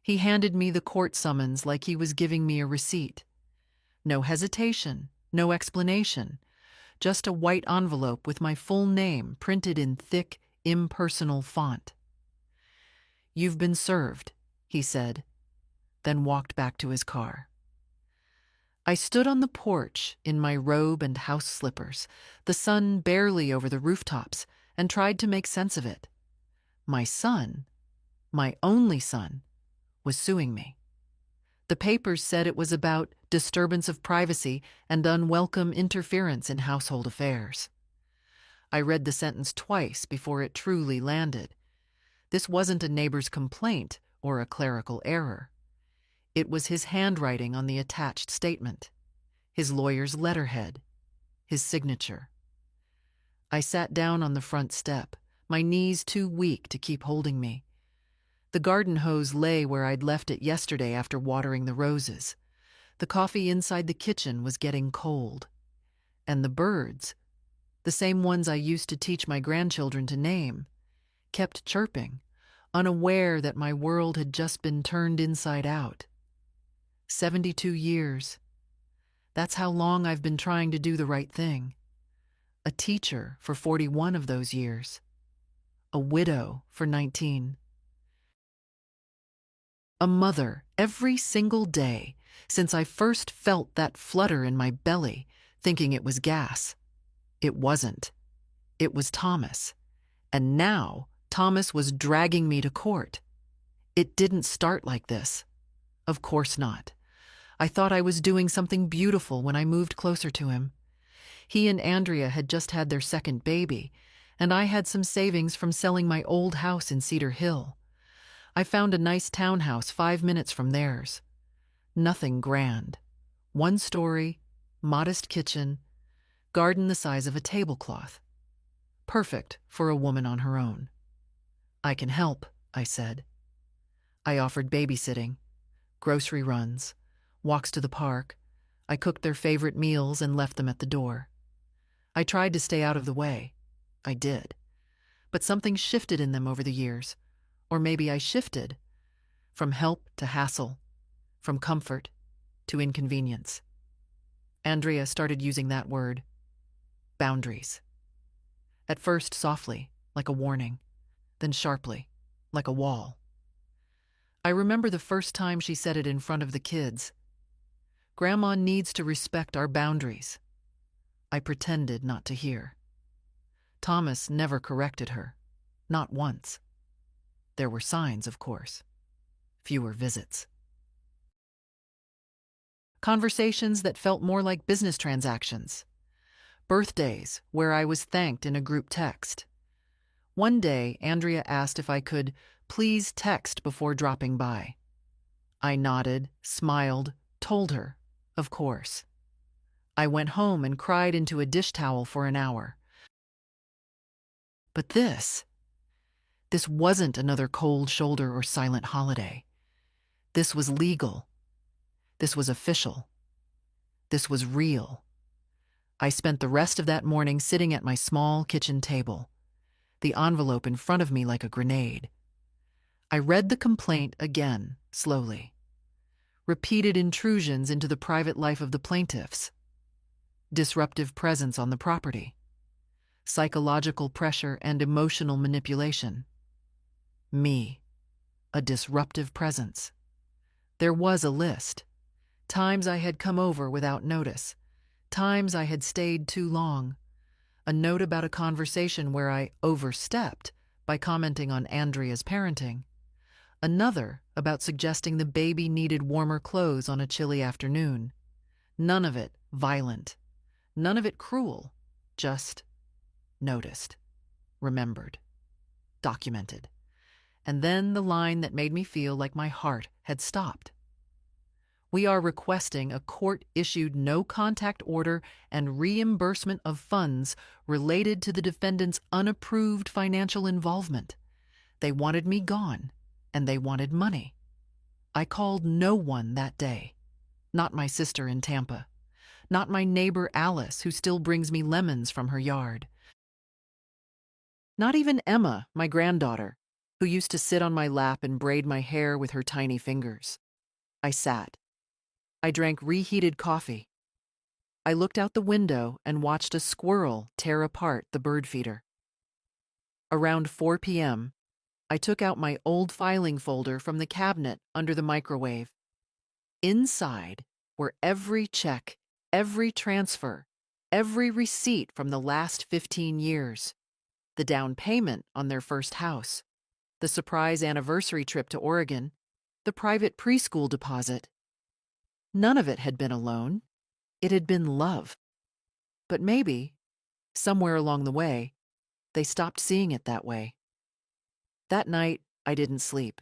He handed me the court summons like he was giving me a receipt. No hesitation, no explanation, just a white envelope with my full name printed in thick, impersonal font. "You've been served," he said, then walked back to his car. I stood on the porch in my robe and house slippers, the sun barely over the rooftops, and tried to make sense of it. My son, my only son, was suing me. The papers said it was about disturbance of privacy and unwelcome interference in household affairs. I read the sentence twice before it truly landed. This wasn't a neighbor's complaint or a clerical error. It was his handwriting on the attached statement, his lawyer's letterhead, his signature. I sat down on the front step, my knees too weak to keep holding me. The garden hose lay where I'd left it yesterday after watering the roses. The coffee inside the kitchen was getting cold. And the birds, the same ones I used to teach my grandchildren to name, kept chirping, unaware that my world had just been turned inside out. 72 years. That's how long I've been trying to do the right thing. A teacher for 41 of those years. A widow for 19. A mother every single day since I first felt that flutter in my belly, thinking it was gas. It wasn't. It was Thomas. And now Thomas was dragging me to court. It didn't start like this. Of course not. I thought I was doing something beautiful when I moved closer to him. He and Andrea had just had their second baby, and I had some savings from selling my old house in Cedar Hill. I found a nice townhouse 5 minutes from theirs. Nothing grand. 1 story, modest kitchen, garden the size of a tablecloth. Perfect for a woman on her own. "I can help," I said. I offered babysitting, grocery runs, walks to the park. I cooked their favorite meals and left them at the door. I tried to stay out of the way. I did. But something shifted in them over the years. Or maybe I shifted from help to hassle, from comfort to inconvenience. Andrea started using that word, boundaries. At first softly, like a warning, then sharply, like a wall. I remember the first time she said it in front of the kids. "Grandma needs to respect our boundaries." I pretended not to hear. Thomas never corrected her, not once. There were signs, of course. Fewer visits. Conversations that felt more like business transactions. Birthdays where I was thanked in a group text. One day, Andrea asked if I could please text before dropping by. I nodded, smiled, told her, of course. I went home and cried into a dish towel for an hour. But this wasn't another cold shoulder or silent holiday. This was legal. This was official. This was real. I spent the rest of that morning sitting at my small kitchen table, the envelope in front of me like a grenade. I read the complaint again, slowly. Repeated intrusions into the private life of the plaintiffs. Disruptive presence on the property. Psychological pressure and emotional manipulation. Me, a disruptive presence. There was a list. Times I had come over without notice. Times I had stayed too long. A note about a conversation where I overstepped by commenting on Andrea's parenting. Another about suggesting the baby needed warmer clothes on a chilly afternoon. None of it violent. None of it cruel. Just noticed, remembered, documented. And then the line that made me feel like my heart had stopped. We are requesting a court-issued no-contact order and reimbursement of funds related to the defendant's unapproved financial involvement. They wanted me gone, and they wanted money. I called no one that day. Not my sister in Tampa. Not my neighbor Alice, who still brings me lemons from her yard. Not even Emma, my granddaughter, who used to sit on my lap and braid my hair with her tiny fingers. I sat. I drank reheated coffee. I looked out the window and watched a squirrel tear apart the bird feeder. Around 4 p.m., I took out my old filing folder from the cabinet under the microwave. Inside were every check, every transfer, every receipt from the last 15 years, the down payment on their first house, the surprise anniversary trip to Oregon, the private preschool deposit. None of it had been a loan. It had been love. But maybe, somewhere along the way, they stopped seeing it that way. That night, I didn't sleep.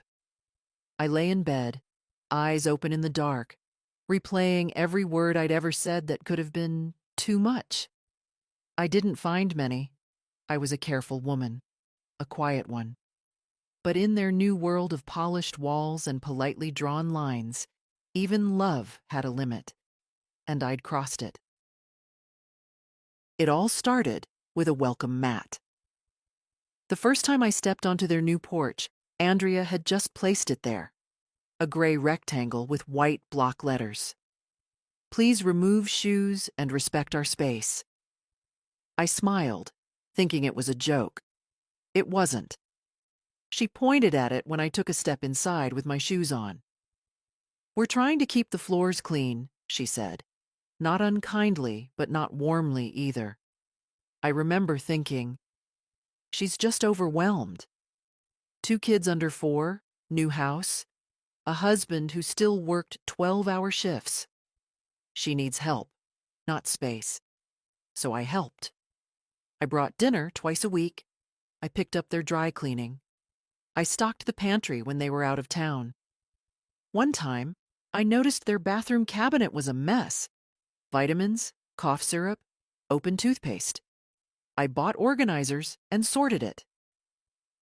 I lay in bed, eyes open in the dark, replaying every word I'd ever said that could have been too much. I didn't find many. I was a careful woman, a quiet one. But in their new world of polished walls and politely drawn lines, even love had a limit, and I'd crossed it. It all started with a welcome mat. The first time I stepped onto their new porch, Andrea had just placed it there, a gray rectangle with white block letters. Please remove shoes and respect our space. I smiled, thinking it was a joke. It wasn't. She pointed at it when I took a step inside with my shoes on. We're trying to keep the floors clean, she said. Not unkindly, but not warmly either. I remember thinking, she's just overwhelmed. 2 kids under 4, new house, a husband who still worked 12-hour shifts. She needs help, not space. So I helped. I brought dinner twice a week. I picked up their dry cleaning. I stocked the pantry when they were out of town. One time, I noticed their bathroom cabinet was a mess. Vitamins, cough syrup, open toothpaste. I bought organizers and sorted it.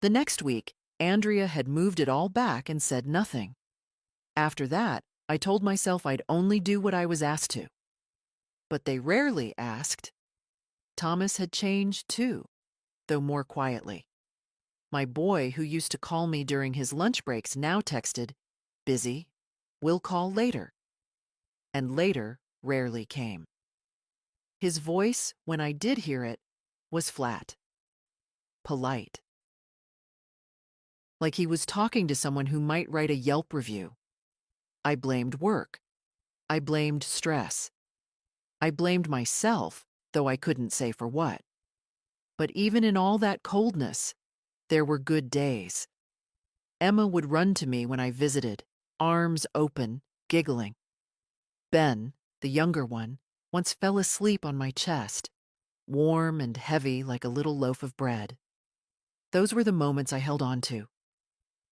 The next week, Andrea had moved it all back and said nothing. After that, I told myself I'd only do what I was asked to. But they rarely asked. Thomas had changed too, though more quietly. My boy, who used to call me during his lunch breaks, now texted, "Busy, we'll call later." And later rarely came. His voice, when I did hear it, was flat, polite. Like he was talking to someone who might write a Yelp review. I blamed work. I blamed stress. I blamed myself, though I couldn't say for what. But even in all that coldness, there were good days. Emma would run to me when I visited, arms open, giggling. Ben, the younger one, once fell asleep on my chest, warm and heavy like a little loaf of bread. Those were the moments I held on to.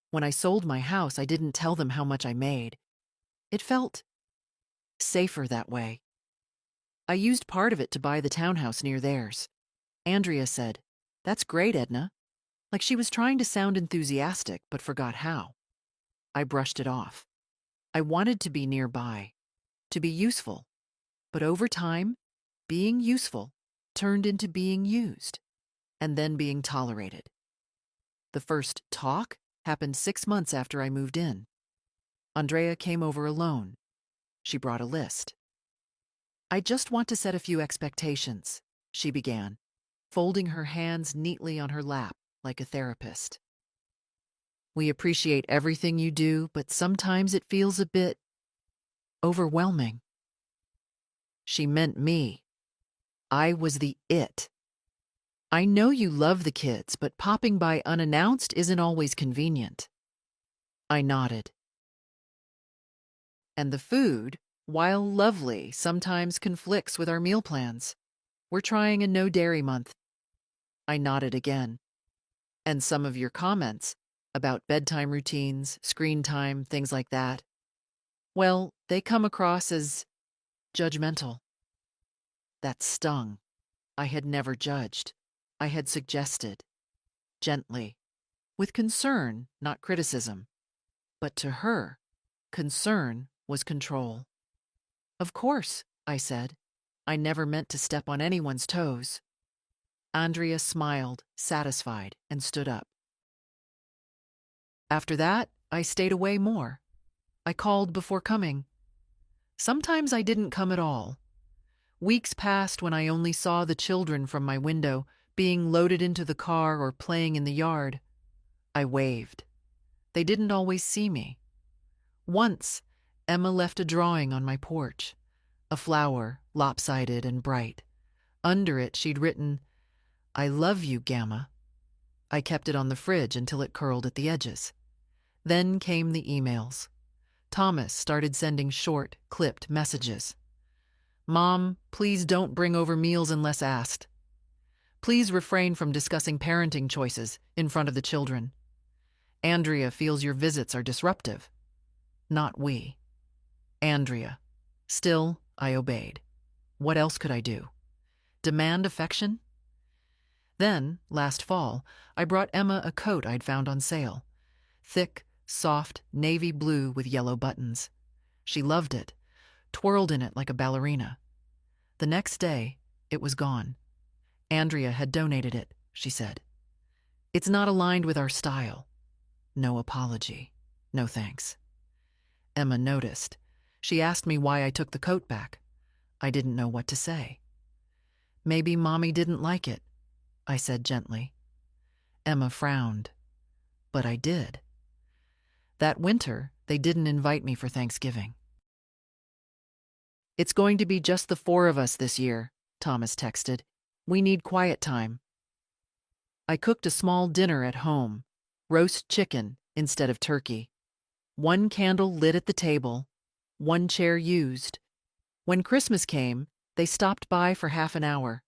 When I sold my house, I didn't tell them how much I made. It felt safer that way. I used part of it to buy the townhouse near theirs. Andrea said, "That's great, Edna," like she was trying to sound enthusiastic but forgot how. I brushed it off. I wanted to be nearby, to be useful. But over time, being useful turned into being used, and then being tolerated. The first talk happened 6 months after I moved in. Andrea came over alone. She brought a list. "I just want to set a few expectations," she began, folding her hands neatly on her lap like a therapist. "We appreciate everything you do, but sometimes it feels a bit overwhelming." She meant me. I was the it. "I know you love the kids, but popping by unannounced isn't always convenient." I nodded. "And the food, while lovely, sometimes conflicts with our meal plans. We're trying a no-dairy month." I nodded again. "And some of your comments about bedtime routines, screen time, things like that, well, they come across as judgmental." That stung. I had never judged. I had suggested. Gently. With concern, not criticism. But to her, concern was control. "Of course," I said. "I never meant to step on anyone's toes." Andrea smiled, satisfied, and stood up. After that, I stayed away more. I called before coming. Sometimes I didn't come at all. Weeks passed when I only saw the children from my window, being loaded into the car or playing in the yard. I waved. They didn't always see me. Once, Emma left a drawing on my porch, a flower, lopsided and bright. Under it, she'd written, "I love you, Gamma." I kept it on the fridge until it curled at the edges. Then came the emails. Thomas started sending short, clipped messages. "Mom, please don't bring over meals unless asked. Please refrain from discussing parenting choices in front of the children. Andrea feels your visits are disruptive." Not we. Andrea. Still, I obeyed. What else could I do? Demand affection? Then, last fall, I brought Emma a coat I'd found on sale. Thick, soft, navy blue with yellow buttons. She loved it, twirled in it like a ballerina. The next day, it was gone. Andrea had donated it, she said. "It's not aligned with our style." No apology. No thanks. Emma noticed. She asked me why I took the coat back. I didn't know what to say. "Maybe Mommy didn't like it," I said gently. Emma frowned. But I did. That winter, they didn't invite me for Thanksgiving. "It's going to be just the four of us this year," Thomas texted. "We need quiet time." I cooked a small dinner at home, roast chicken instead of turkey. One candle lit at the table, one chair used. When Christmas came, they stopped by for half an hour.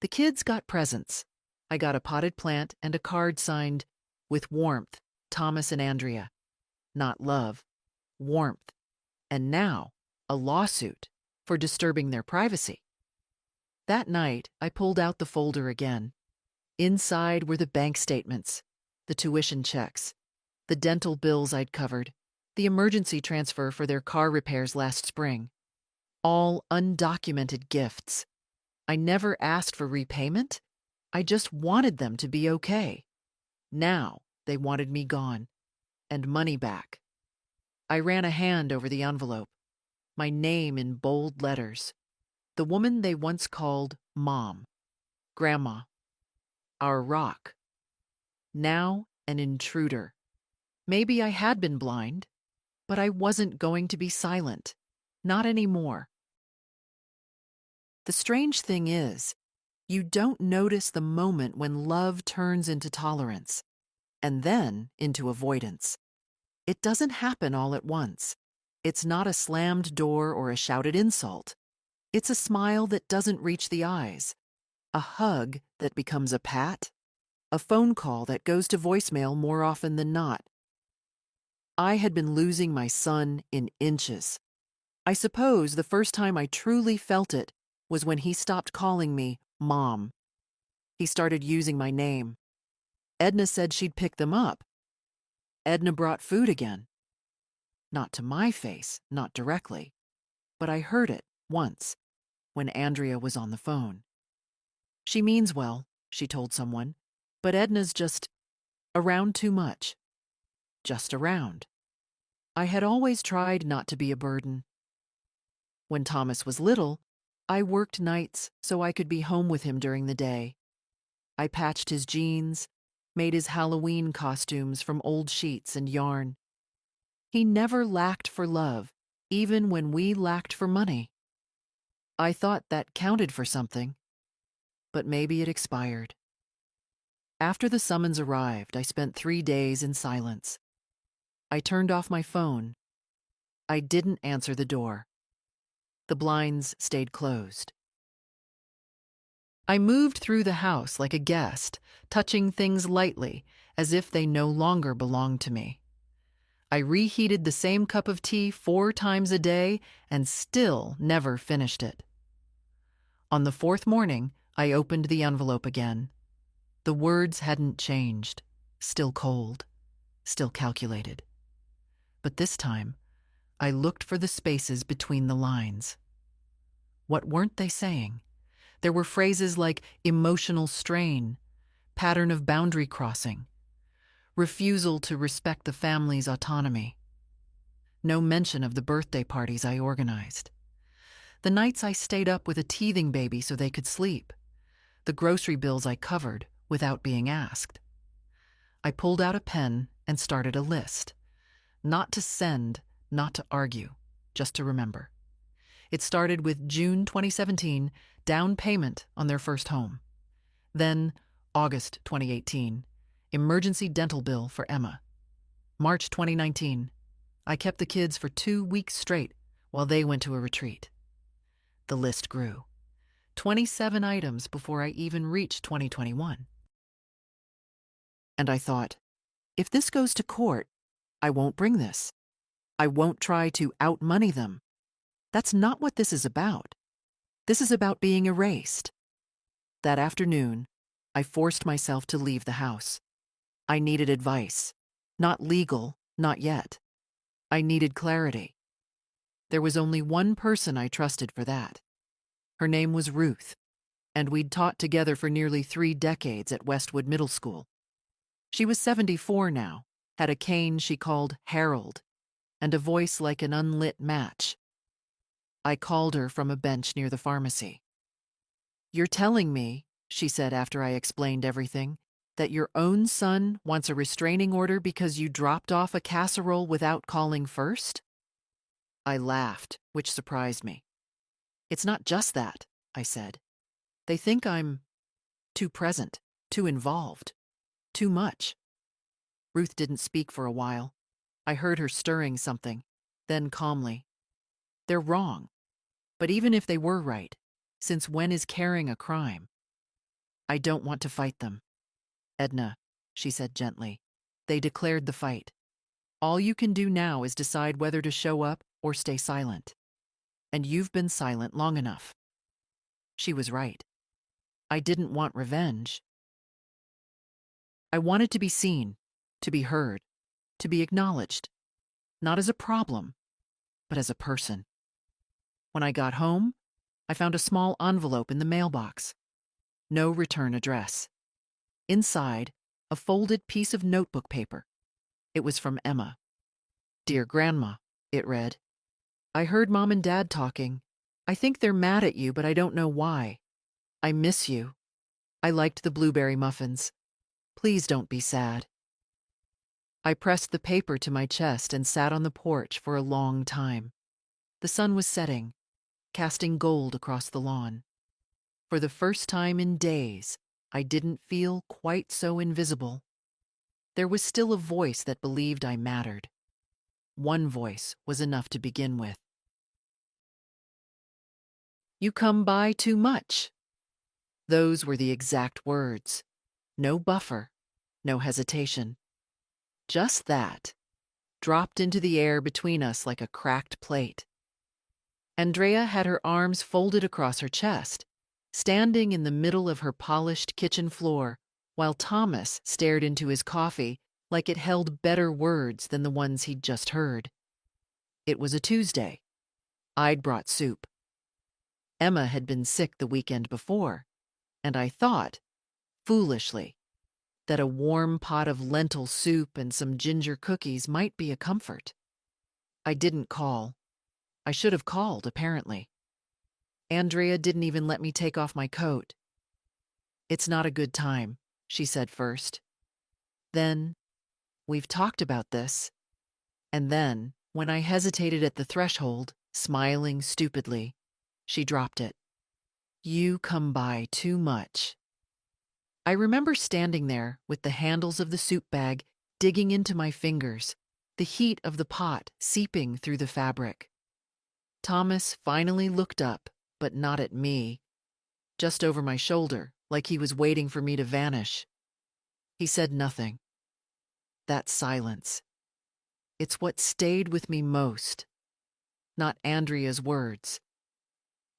The kids got presents. I got a potted plant and a card signed, "With warmth, Thomas and Andrea." Not love, warmth. And now, a lawsuit for disturbing their privacy. That night, I pulled out the folder again. Inside were the bank statements, the tuition checks, the dental bills I'd covered, the emergency transfer for their car repairs last spring. All undocumented gifts. I never asked for repayment. I just wanted them to be okay. Now they wanted me gone, and money back. I ran a hand over the envelope, my name in bold letters. The woman they once called Mom, Grandma, our rock. Now an intruder. Maybe I had been blind, but I wasn't going to be silent. Not anymore. The strange thing is, you don't notice the moment when love turns into tolerance, and then into avoidance. It doesn't happen all at once. It's not a slammed door or a shouted insult. It's a smile that doesn't reach the eyes, a hug that becomes a pat, a phone call that goes to voicemail more often than not. I had been losing my son in inches. I suppose the first time I truly felt it was when he stopped calling me Mom. He started using my name. Edna said she'd pick them up. Edna brought food again. Not to my face, not directly, but I heard it once when Andrea was on the phone. "She means well," she told someone, "but Edna's just around too much." Just around. I had always tried not to be a burden. When Thomas was little, I worked nights so I could be home with him during the day. I patched his jeans, made his Halloween costumes from old sheets and yarn. He never lacked for love, even when we lacked for money. I thought that counted for something, but maybe it expired. After the summons arrived, I spent 3 days in silence. I turned off my phone. I didn't answer the door. The blinds stayed closed. I moved through the house like a guest, touching things lightly, as if they no longer belonged to me. I reheated the same cup of tea 4 times a day and still never finished it. On the 4th morning, I opened the envelope again. The words hadn't changed, still cold, still calculated. But this time, I looked for the spaces between the lines. What weren't they saying? There were phrases like emotional strain, pattern of boundary crossing, refusal to respect the family's autonomy. No mention of the birthday parties I organized. The nights I stayed up with a teething baby so they could sleep. The grocery bills I covered without being asked. I pulled out a pen and started a list. Not to send, not to argue, just to remember. It started with June 2017, down payment on their first home. Then, August 2018, emergency dental bill for Emma. March 2019, I kept the kids for 2 weeks straight while they went to a retreat. The list grew. 27 items before I even reached 2021. And I thought, if this goes to court, I won't bring this. I won't try to outmoney them. That's not what this is about. This is about being erased. That afternoon, I forced myself to leave the house. I needed advice. Not legal, not yet. I needed clarity. There was only one person I trusted for that. Her name was Ruth, and we'd taught together for nearly 3 decades at Westwood Middle School. She was 74 now, had a cane she called Harold, and a voice like an unlit match. I called her from a bench near the pharmacy. "You're telling me," she said after I explained everything, "that your own son wants a restraining order because you dropped off a casserole without calling first?" I laughed, which surprised me. "It's not just that," I said. "They think I'm too present, too involved, too much." Ruth didn't speak for a while. I heard her stirring something, then calmly. "They're wrong. But even if they were right, since when is caring a crime? I don't want to fight them." "Edna," she said gently, "they declared the fight. All you can do now is decide whether to show up or stay silent. And you've been silent long enough." She was right. I didn't want revenge. I wanted to be seen, to be heard, to be acknowledged, not as a problem, but as a person. When I got home, I found a small envelope in the mailbox. No return address. Inside, a folded piece of notebook paper. It was from Emma. "Dear Grandma," it read. "I heard Mom and Dad talking. I think they're mad at you, but I don't know why. I miss you. I liked the blueberry muffins. Please don't be sad." I pressed the paper to my chest and sat on the porch for a long time. The sun was setting, casting gold across the lawn. For the first time in days, I didn't feel quite so invisible. There was still a voice that believed I mattered. One voice was enough to begin with. "You come by too much." Those were the exact words. No buffer, no hesitation. Just that, dropped into the air between us like a cracked plate. Andrea had her arms folded across her chest, standing in the middle of her polished kitchen floor, while Thomas stared into his coffee like it held better words than the ones he'd just heard. It was a Tuesday. I'd brought soup. Emma had been sick the weekend before, and I thought, foolishly, that a warm pot of lentil soup and some ginger cookies might be a comfort. I didn't call. I should have called, apparently. Andrea didn't even let me take off my coat. "It's not a good time," she said first. Then, "We've talked about this." And then, when I hesitated at the threshold, smiling stupidly, she dropped it. "You come by too much." I remember standing there with the handles of the soup bag digging into my fingers, the heat of the pot seeping through the fabric. Thomas finally looked up, but not at me, just over my shoulder, like he was waiting for me to vanish. He said nothing. That silence. It's what stayed with me most. Not Andrea's words.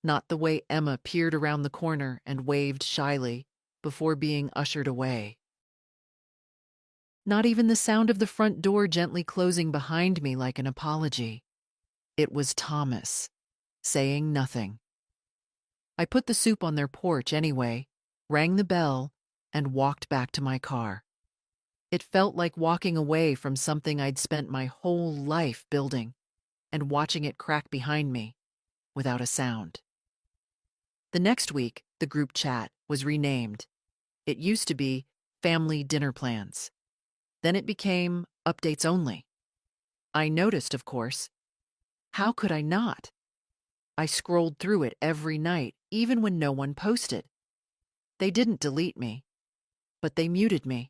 Not the way Emma peered around the corner and waved shyly before being ushered away. Not even the sound of the front door gently closing behind me like an apology. It was Thomas, saying nothing. I put the soup on their porch anyway, rang the bell, and walked back to my car. It felt like walking away from something I'd spent my whole life building and watching it crack behind me without a sound. The next week, the group chat was renamed. It used to be family dinner plans. Then it became updates only. I noticed, of course. How could I not? I scrolled through it every night, even when no one posted. They didn't delete me, but they muted me.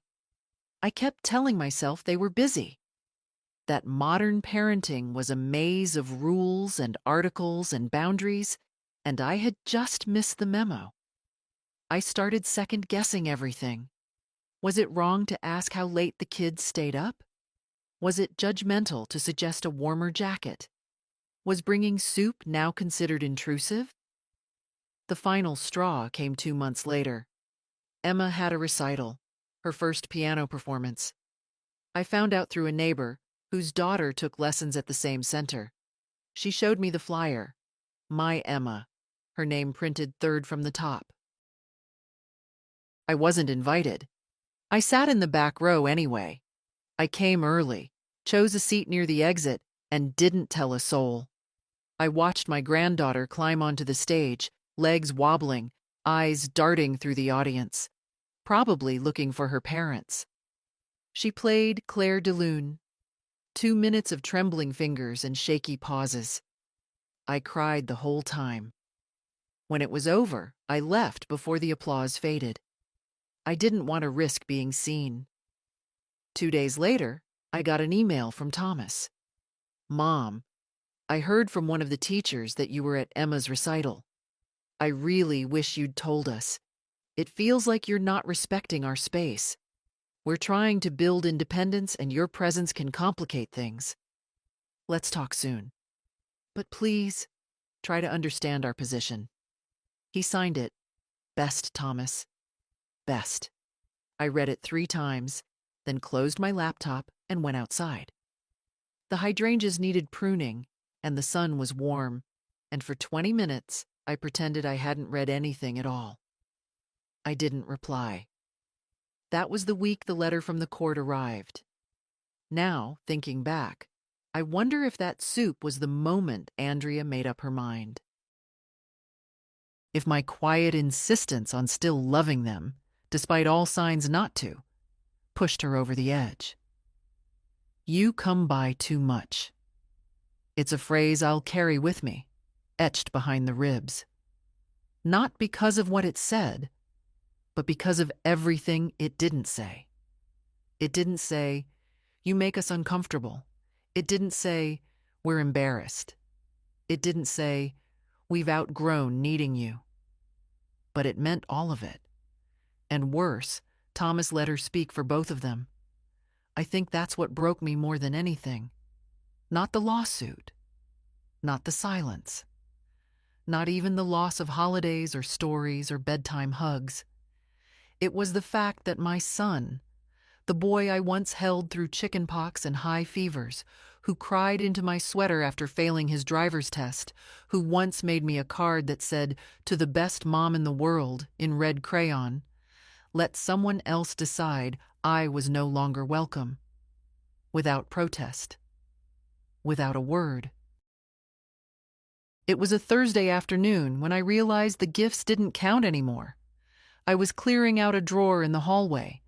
I kept telling myself they were busy, that modern parenting was a maze of rules and articles and boundaries, and I had just missed the memo. I started second-guessing everything. Was it wrong to ask how late the kids stayed up? Was it judgmental to suggest a warmer jacket? Was bringing soup now considered intrusive? The final straw came 2 months later. Emma had a recital, her first piano performance. I found out through a neighbor whose daughter took lessons at the same center. She showed me the flyer. My Emma, her name printed third from the top. I wasn't invited. I sat in the back row anyway. I came early, chose a seat near the exit, and didn't tell a soul. I watched my granddaughter climb onto the stage, legs wobbling, eyes darting through the audience, probably looking for her parents. She played Claire de Lune. 2 minutes of trembling fingers and shaky pauses. I cried the whole time. When it was over, I left before the applause faded. I didn't want to risk being seen. 2 days later, I got an email from Thomas. Mom, I heard from one of the teachers that you were at Emma's recital. I really wish you'd told us. It feels like you're not respecting our space. We're trying to build independence and your presence can complicate things. Let's talk soon. But please, try to understand our position. He signed it. Best, Thomas. Best. I read it 3 times, then closed my laptop and went outside. The hydrangeas needed pruning, and the sun was warm, and for 20 minutes I pretended I hadn't read anything at all. I didn't reply. That was the week the letter from the court arrived. Now, thinking back, I wonder if that soup was the moment Andrea made up her mind. If my quiet insistence on still loving them, despite all signs not to, pushed her over the edge. You come by too much. It's a phrase I'll carry with me, etched behind the ribs. Not because of what it said, but because of everything it didn't say. It didn't say, you make us uncomfortable. It didn't say, we're embarrassed. It didn't say, we've outgrown needing you. But it meant all of it. And worse, Thomas let her speak for both of them. I think that's what broke me more than anything. Not the lawsuit. Not the silence. Not even the loss of holidays or stories or bedtime hugs. It was the fact that my son, the boy I once held through chickenpox and high fevers, who cried into my sweater after failing his driver's test, who once made me a card that said, "To the best mom in the world," in red crayon, let someone else decide I was no longer welcome. Without protest. Without a word. It was a Thursday afternoon when I realized the gifts didn't count anymore. I was clearing out a drawer in the hallway,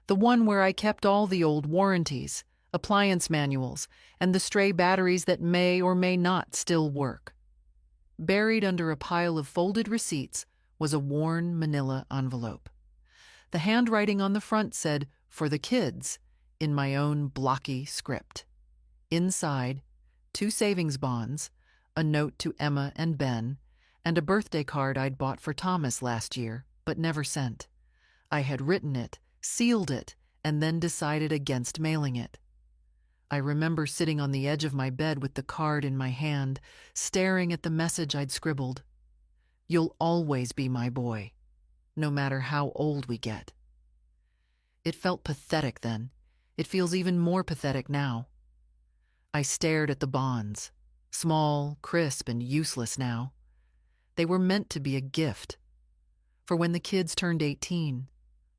the one where I kept all the old warranties, appliance manuals, and the stray batteries that may or may not still work. Buried under a pile of folded receipts was a worn manila envelope. The handwriting on the front said, "For the kids," in my own blocky script. Inside, 2 savings bonds, a note to Emma and Ben, and a birthday card I'd bought for Thomas last year, but never sent. I had written it, sealed it, and then decided against mailing it. I remember sitting on the edge of my bed with the card in my hand, staring at the message I'd scribbled. You'll always be my boy, no matter how old we get. It felt pathetic then. It feels even more pathetic now. I stared at the bonds, small, crisp, and useless now. They were meant to be a gift. For when the kids turned 18,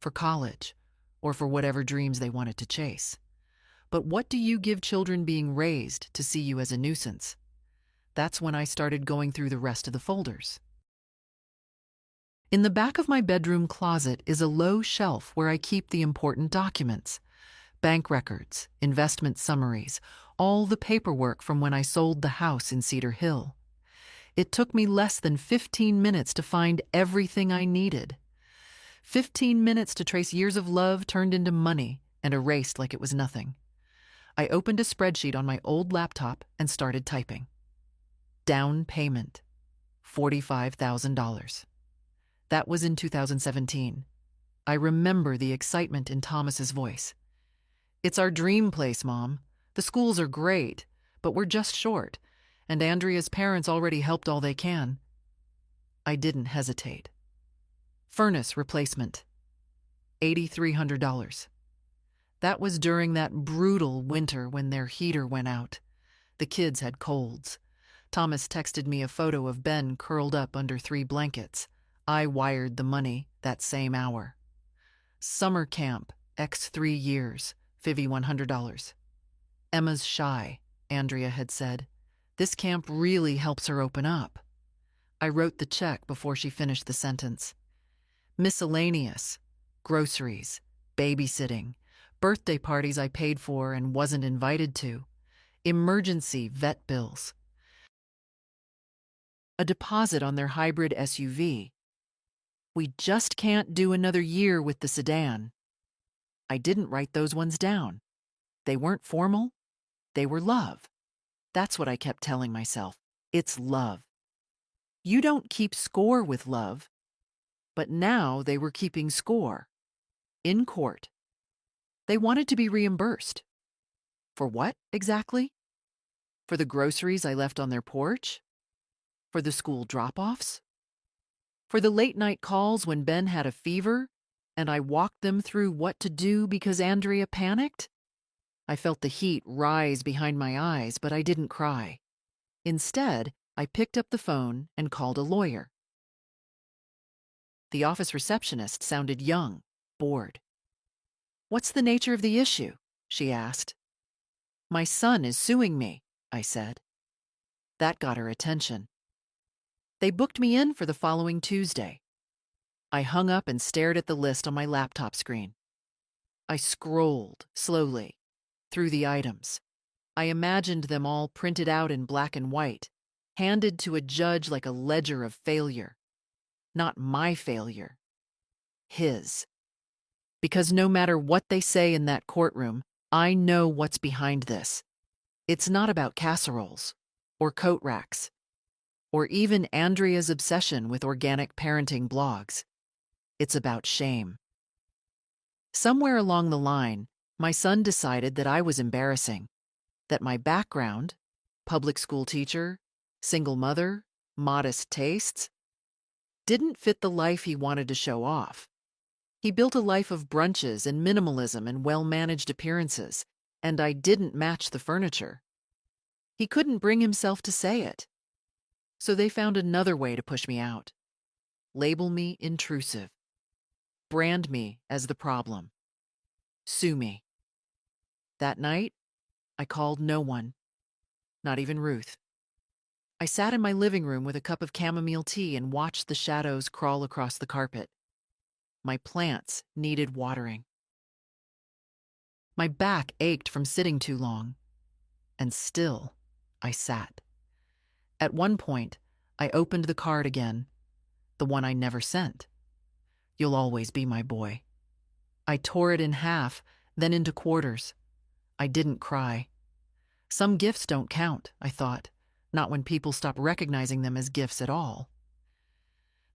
for college, or for whatever dreams they wanted to chase. But what do you give children being raised to see you as a nuisance? That's when I started going through the rest of the folders. In the back of my bedroom closet is a low shelf where I keep the important documents. Bank records, investment summaries, all the paperwork from when I sold the house in Cedar Hill. It took me less than 15 minutes to find everything I needed. 15 minutes to trace years of love turned into money and erased like it was nothing. I opened a spreadsheet on my old laptop and started typing. Down payment, $45,000. That was in 2017. I remember the excitement in Thomas's voice. "It's our dream place, Mom. The schools are great, but we're just short, and Andrea's parents already helped all they can." I didn't hesitate. Furnace replacement, $8,300. That was during that brutal winter when their heater went out. The kids had colds. Thomas texted me a photo of Ben curled up under 3 blankets. I wired the money that same hour. Summer camp, X 3 years, $5,100. "Emma's shy," Andrea had said. "This camp really helps her open up." I wrote the check before she finished the sentence. Miscellaneous, groceries, babysitting, birthday parties I paid for and wasn't invited to, emergency vet bills, a deposit on their hybrid SUV. We just can't do another year with the sedan. I didn't write those ones down. They weren't formal. They were love. That's what I kept telling myself. It's love. You don't keep score with love. But now they were keeping score. In court. They wanted to be reimbursed. For what, exactly? For the groceries I left on their porch? For the school drop-offs? For the late-night calls when Ben had a fever and I walked them through what to do because Andrea panicked? I felt the heat rise behind my eyes, but I didn't cry. Instead, I picked up the phone and called a lawyer. The office receptionist sounded young, bored. "What's the nature of the issue?" she asked. "My son is suing me," I said. That got her attention. They booked me in for the following Tuesday. I hung up and stared at the list on my laptop screen. I scrolled, slowly, through the items. I imagined them all printed out in black and white, handed to a judge like a ledger of failure. Not my failure. His. Because no matter what they say in that courtroom, I know what's behind this. It's not about casseroles, or coat racks, or even Andrea's obsession with organic parenting blogs. It's about shame. Somewhere along the line, my son decided that I was embarrassing, that my background, public school teacher, single mother, modest tastes, didn't fit the life he wanted to show off. He built a life of brunches and minimalism and well-managed appearances, and I didn't match the furniture. He couldn't bring himself to say it. So they found another way to push me out. Label me intrusive. Brand me as the problem. Sue me. That night, I called no one, not even Ruth. I sat in my living room with a cup of chamomile tea and watched the shadows crawl across the carpet. My plants needed watering. My back ached from sitting too long, and still I sat. At one point, I opened the card again, the one I never sent. "You'll always be my boy." I tore it in half, then into quarters. I didn't cry. Some gifts don't count, I thought, not when people stop recognizing them as gifts at all.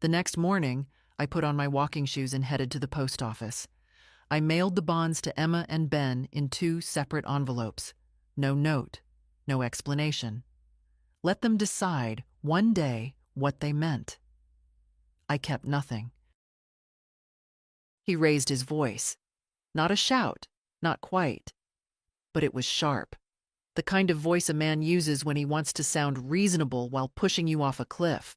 The next morning, I put on my walking shoes and headed to the post office. I mailed the bonds to Emma and Ben in 2 separate envelopes. No note, no explanation. Let them decide one day what they meant. I kept nothing. He raised his voice. Not a shout, not quite. But it was sharp. The kind of voice a man uses when he wants to sound reasonable while pushing you off a cliff.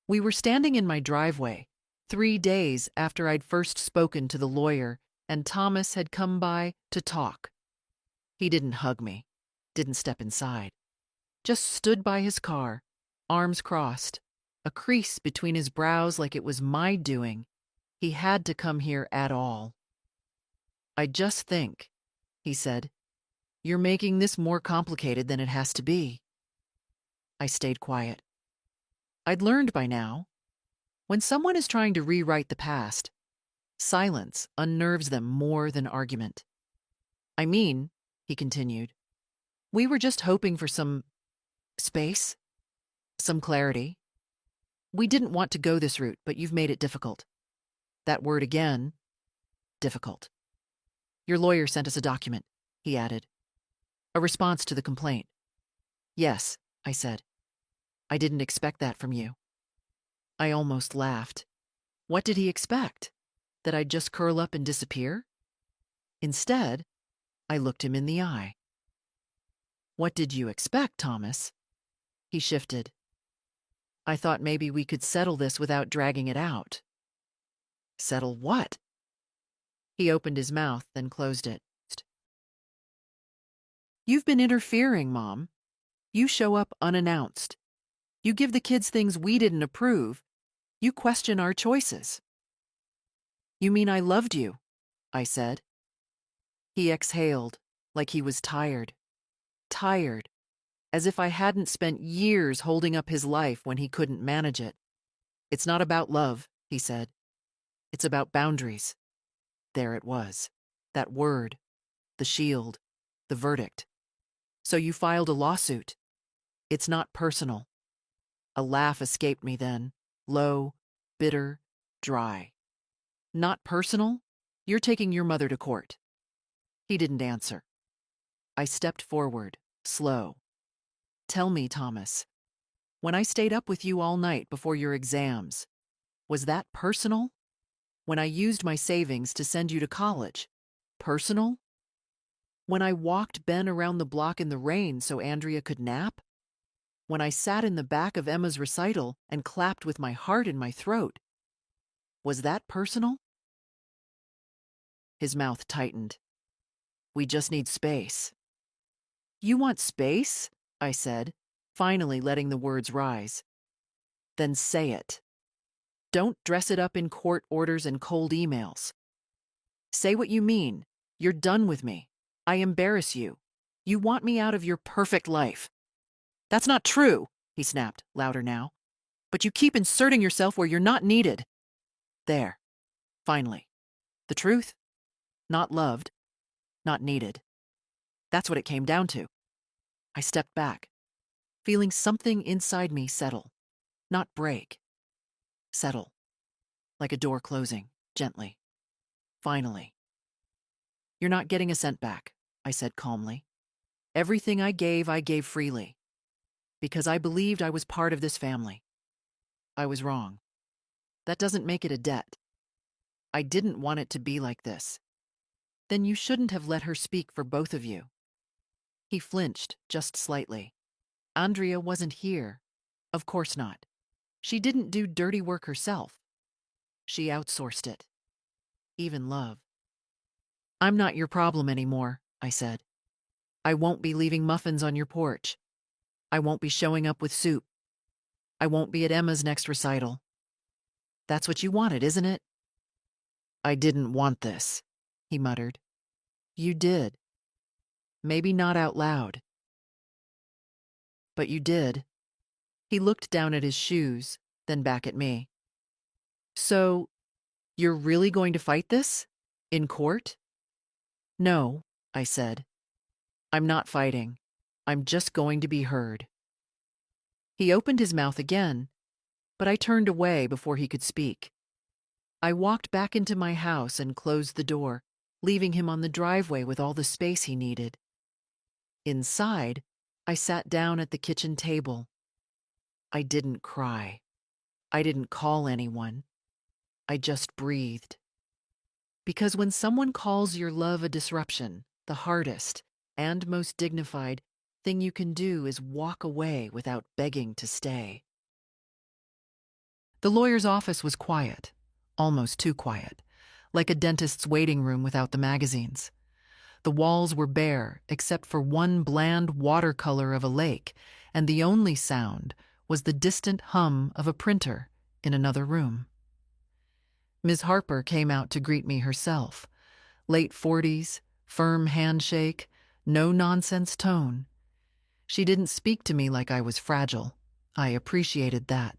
We were standing in my driveway, 3 days after I'd first spoken to the lawyer and Thomas had come by to talk. He didn't hug me, didn't step inside, just stood by his car, arms crossed, a crease between his brows like it was my doing. He had to come here at all. "I just think," he said, "you're making this more complicated than it has to be." I stayed quiet. I'd learned by now, when someone is trying to rewrite the past, silence unnerves them more than argument. "I mean," he continued, "we were just hoping for some space, some clarity. We didn't want to go this route, but you've made it difficult." That word again, difficult. "Your lawyer sent us a document," he added. "A response to the complaint." "Yes," I said. "I didn't expect that from you." I almost laughed. What did he expect? That I'd just curl up and disappear? Instead, I looked him in the eye. "What did you expect, Thomas?" He shifted. "I thought maybe we could settle this without dragging it out." "Settle what?" He opened his mouth, then closed it. "You've been interfering, Mom. You show up unannounced. You give the kids things we didn't approve. You question our choices." "You mean I loved you?" I said. He exhaled, like he was tired. Tired, as if I hadn't spent years holding up his life when he couldn't manage it. "It's not about love," he said. "It's about boundaries." There it was. That word. The shield. The verdict. "So you filed a lawsuit." "It's not personal." A laugh escaped me then, low, bitter, dry. "Not personal? You're taking your mother to court." He didn't answer. I stepped forward, slow. "Tell me, Thomas, when I stayed up with you all night before your exams, was that personal? When I used my savings to send you to college, personal? When I walked Ben around the block in the rain so Andrea could nap? When I sat in the back of Emma's recital and clapped with my heart in my throat, was that personal?" His mouth tightened. "We just need space." "You want space?" I said, finally letting the words rise. "Then say it. Don't dress it up in court orders and cold emails. Say what you mean. You're done with me. I embarrass you. You want me out of your perfect life." "That's not true," he snapped, louder now. "But you keep inserting yourself where you're not needed." There. Finally. The truth? Not loved. Not needed. That's what it came down to. I stepped back, feeling something inside me settle. Not break. Settle. Like a door closing, gently. Finally. "You're not getting a cent back," I said calmly. "Everything I gave freely. Because I believed I was part of this family. I was wrong. That doesn't make it a debt. I didn't want it to be like this." "Then you shouldn't have let her speak for both of you." He flinched just slightly. "Andrea wasn't here. Of course not. She didn't do dirty work herself. She outsourced it. Even love." "I'm not your problem anymore," I said. "I won't be leaving muffins on your porch. I won't be showing up with soup. I won't be at Emma's next recital. That's what you wanted, isn't it?" "I didn't want this," he muttered. "You did. Maybe not out loud. But you did." He looked down at his shoes, then back at me. "So, you're really going to fight this? In court?" "No," I said. "I'm not fighting. I'm just going to be heard." He opened his mouth again, but I turned away before he could speak. I walked back into my house and closed the door, leaving him on the driveway with all the space he needed. Inside, I sat down at the kitchen table. I didn't cry. I didn't call anyone. I just breathed. Because when someone calls your love a disruption, the hardest and most dignified thing you can do is walk away without begging to stay. The lawyer's office was quiet, almost too quiet, like a dentist's waiting room without the magazines. The walls were bare, except for one bland watercolor of a lake, and the only sound was the distant hum of a printer in another room. Ms. Harper came out to greet me herself. Late 40s, firm handshake, no-nonsense tone. She didn't speak to me like I was fragile. I appreciated that.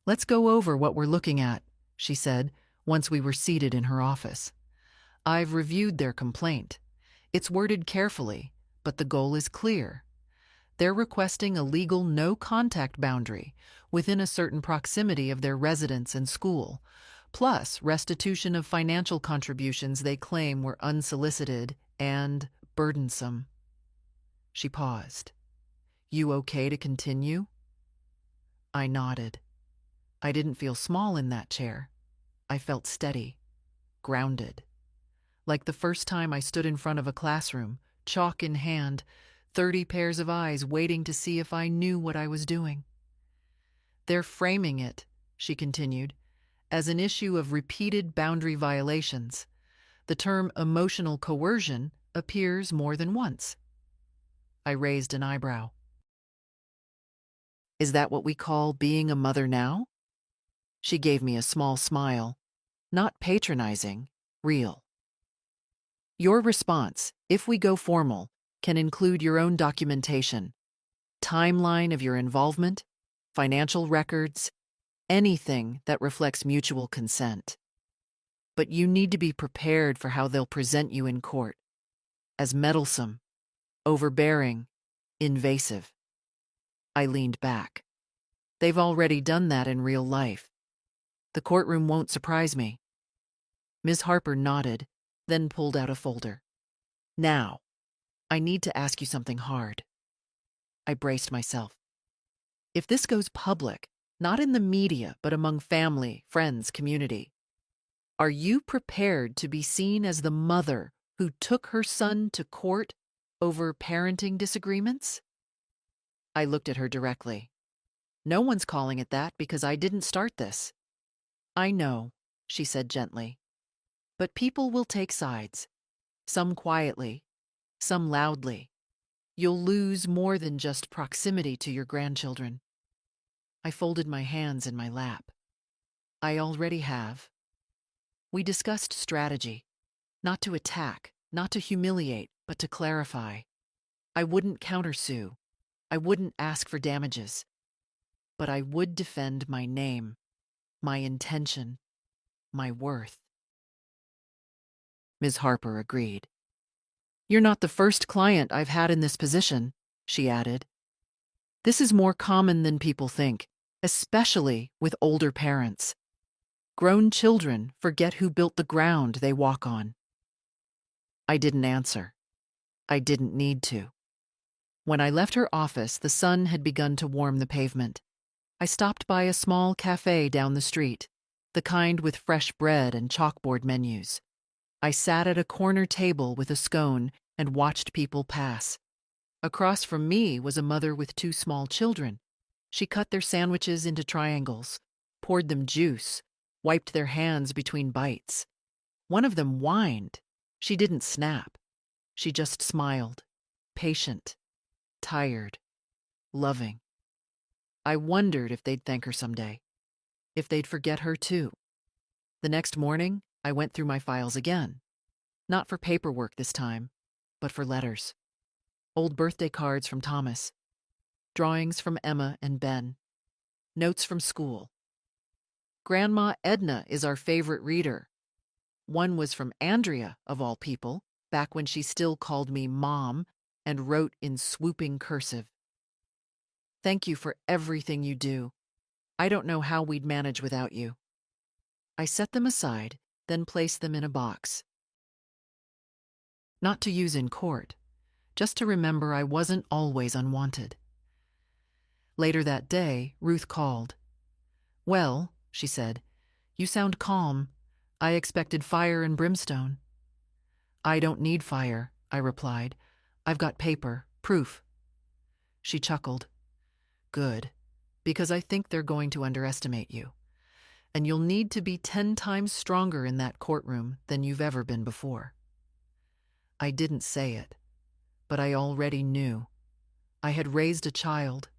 "Let's go over what we're looking at," she said, once we were seated in her office. "I've reviewed their complaint. It's worded carefully, but the goal is clear. They're requesting a legal no-contact boundary within a certain proximity of their residence and school, plus restitution of financial contributions they claim were unsolicited and burdensome." She paused. "You okay to continue?" I nodded. I didn't feel small in that chair. I felt steady, grounded. Like the first time I stood in front of a classroom, chalk in hand, 30 pairs of eyes waiting to see if I knew what I was doing. "They're framing it," she continued, "as an issue of repeated boundary violations. The term emotional coercion appears more than once." I raised an eyebrow. "Is that what we call being a mother now?" She gave me a small smile, not patronizing, real. "Your response, if we go formal, can include your own documentation, timeline of your involvement, financial records, anything that reflects mutual consent. But you need to be prepared for how they'll present you in court, as meddlesome, overbearing, invasive." I leaned back. "They've already done that in real life. The courtroom won't surprise me." Ms. Harper nodded, then pulled out a folder. "Now, I need to ask you something hard." I braced myself. "If this goes public, not in the media, but among family, friends, community, are you prepared to be seen as the mother who took her son to court over parenting disagreements?" I looked at her directly. "No one's calling it that because I didn't start this." "I know," she said gently. "But people will take sides. Some quietly, some loudly. You'll lose more than just proximity to your grandchildren." I folded my hands in my lap. "I already have." We discussed strategy. Not to attack, not to humiliate, but to clarify. I wouldn't countersue. I wouldn't ask for damages. But I would defend my name, my intention, my worth. Ms. Harper agreed. "You're not the first client I've had in this position," she added. "This is more common than people think, especially with older parents. Grown children forget who built the ground they walk on." I didn't answer. I didn't need to. When I left her office, the sun had begun to warm the pavement. I stopped by a small cafe down the street, the kind with fresh bread and chalkboard menus. I sat at a corner table with a scone and watched people pass. Across from me was a mother with 2 small children. She cut their sandwiches into triangles, poured them juice, wiped their hands between bites. One of them whined. She didn't snap. She just smiled, patient, tired, loving. I wondered if they'd thank her someday, if they'd forget her too. The next morning, I went through my files again. Not for paperwork this time, but for letters. Old birthday cards from Thomas. Drawings from Emma and Ben. Notes from school. "Grandma Edna is our favorite reader." One was from Andrea, of all people, back when she still called me Mom and wrote in swooping cursive. "Thank you for everything you do. I don't know how we'd manage without you." I set them aside, then placed them in a box. Not to use in court, just to remember I wasn't always unwanted. Later that day, Ruth called. "Well," she said, "you sound calm. I expected fire and brimstone." "I don't need fire," I replied. "I've got paper, proof." She chuckled. "Good, because I think they're going to underestimate you. and you'll need to be 10 times stronger in that courtroom than you've ever been before. I didn't say it, but I already knew. I had raised a child,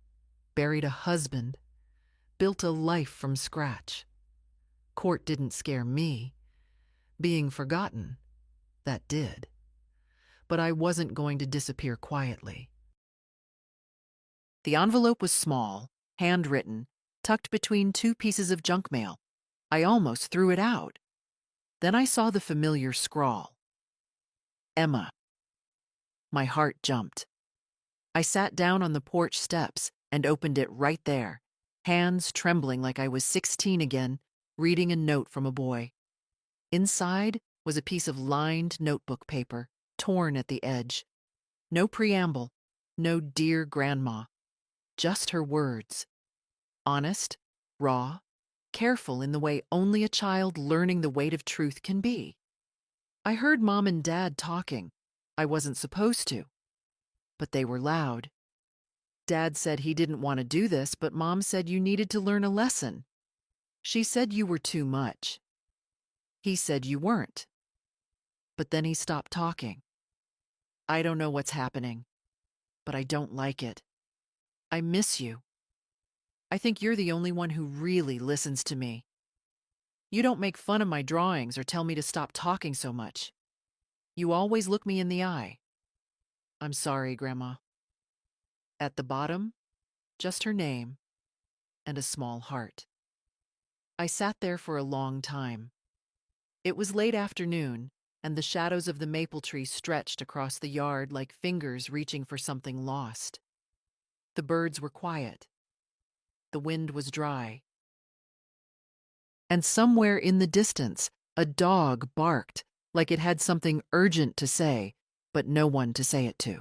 buried a husband, built a life from scratch. Court didn't scare me. Being forgotten, that did. But I wasn't going to disappear quietly. The envelope was small, handwritten, tucked between two pieces of junk mail. I almost threw it out. Then I saw the familiar scrawl. Emma. My heart jumped. I sat down on the porch steps and opened it right there, hands trembling like I was 16 again, reading a note from a boy. Inside was a piece of lined notebook paper, torn at the edge. No preamble, no dear grandma, just her words. Honest, raw, careful in the way only a child learning the weight of truth can be. I heard Mom and Dad talking. I wasn't supposed to, but they were loud. Dad said he didn't want to do this, but Mom said you needed to learn a lesson. She said you were too much. He said you weren't. But then he stopped talking. I don't know what's happening, but I don't like it. I miss you. I think you're the only one who really listens to me. You don't make fun of my drawings or tell me to stop talking so much. You always look me in the eye. I'm sorry, Grandma. At the bottom, just her name and a small heart. I sat there for a long time. It was late afternoon, and the shadows of the maple tree stretched across the yard like fingers reaching for something lost. The birds were quiet. The wind was dry. And somewhere in the distance, a dog barked like it had something urgent to say, but no one to say it to.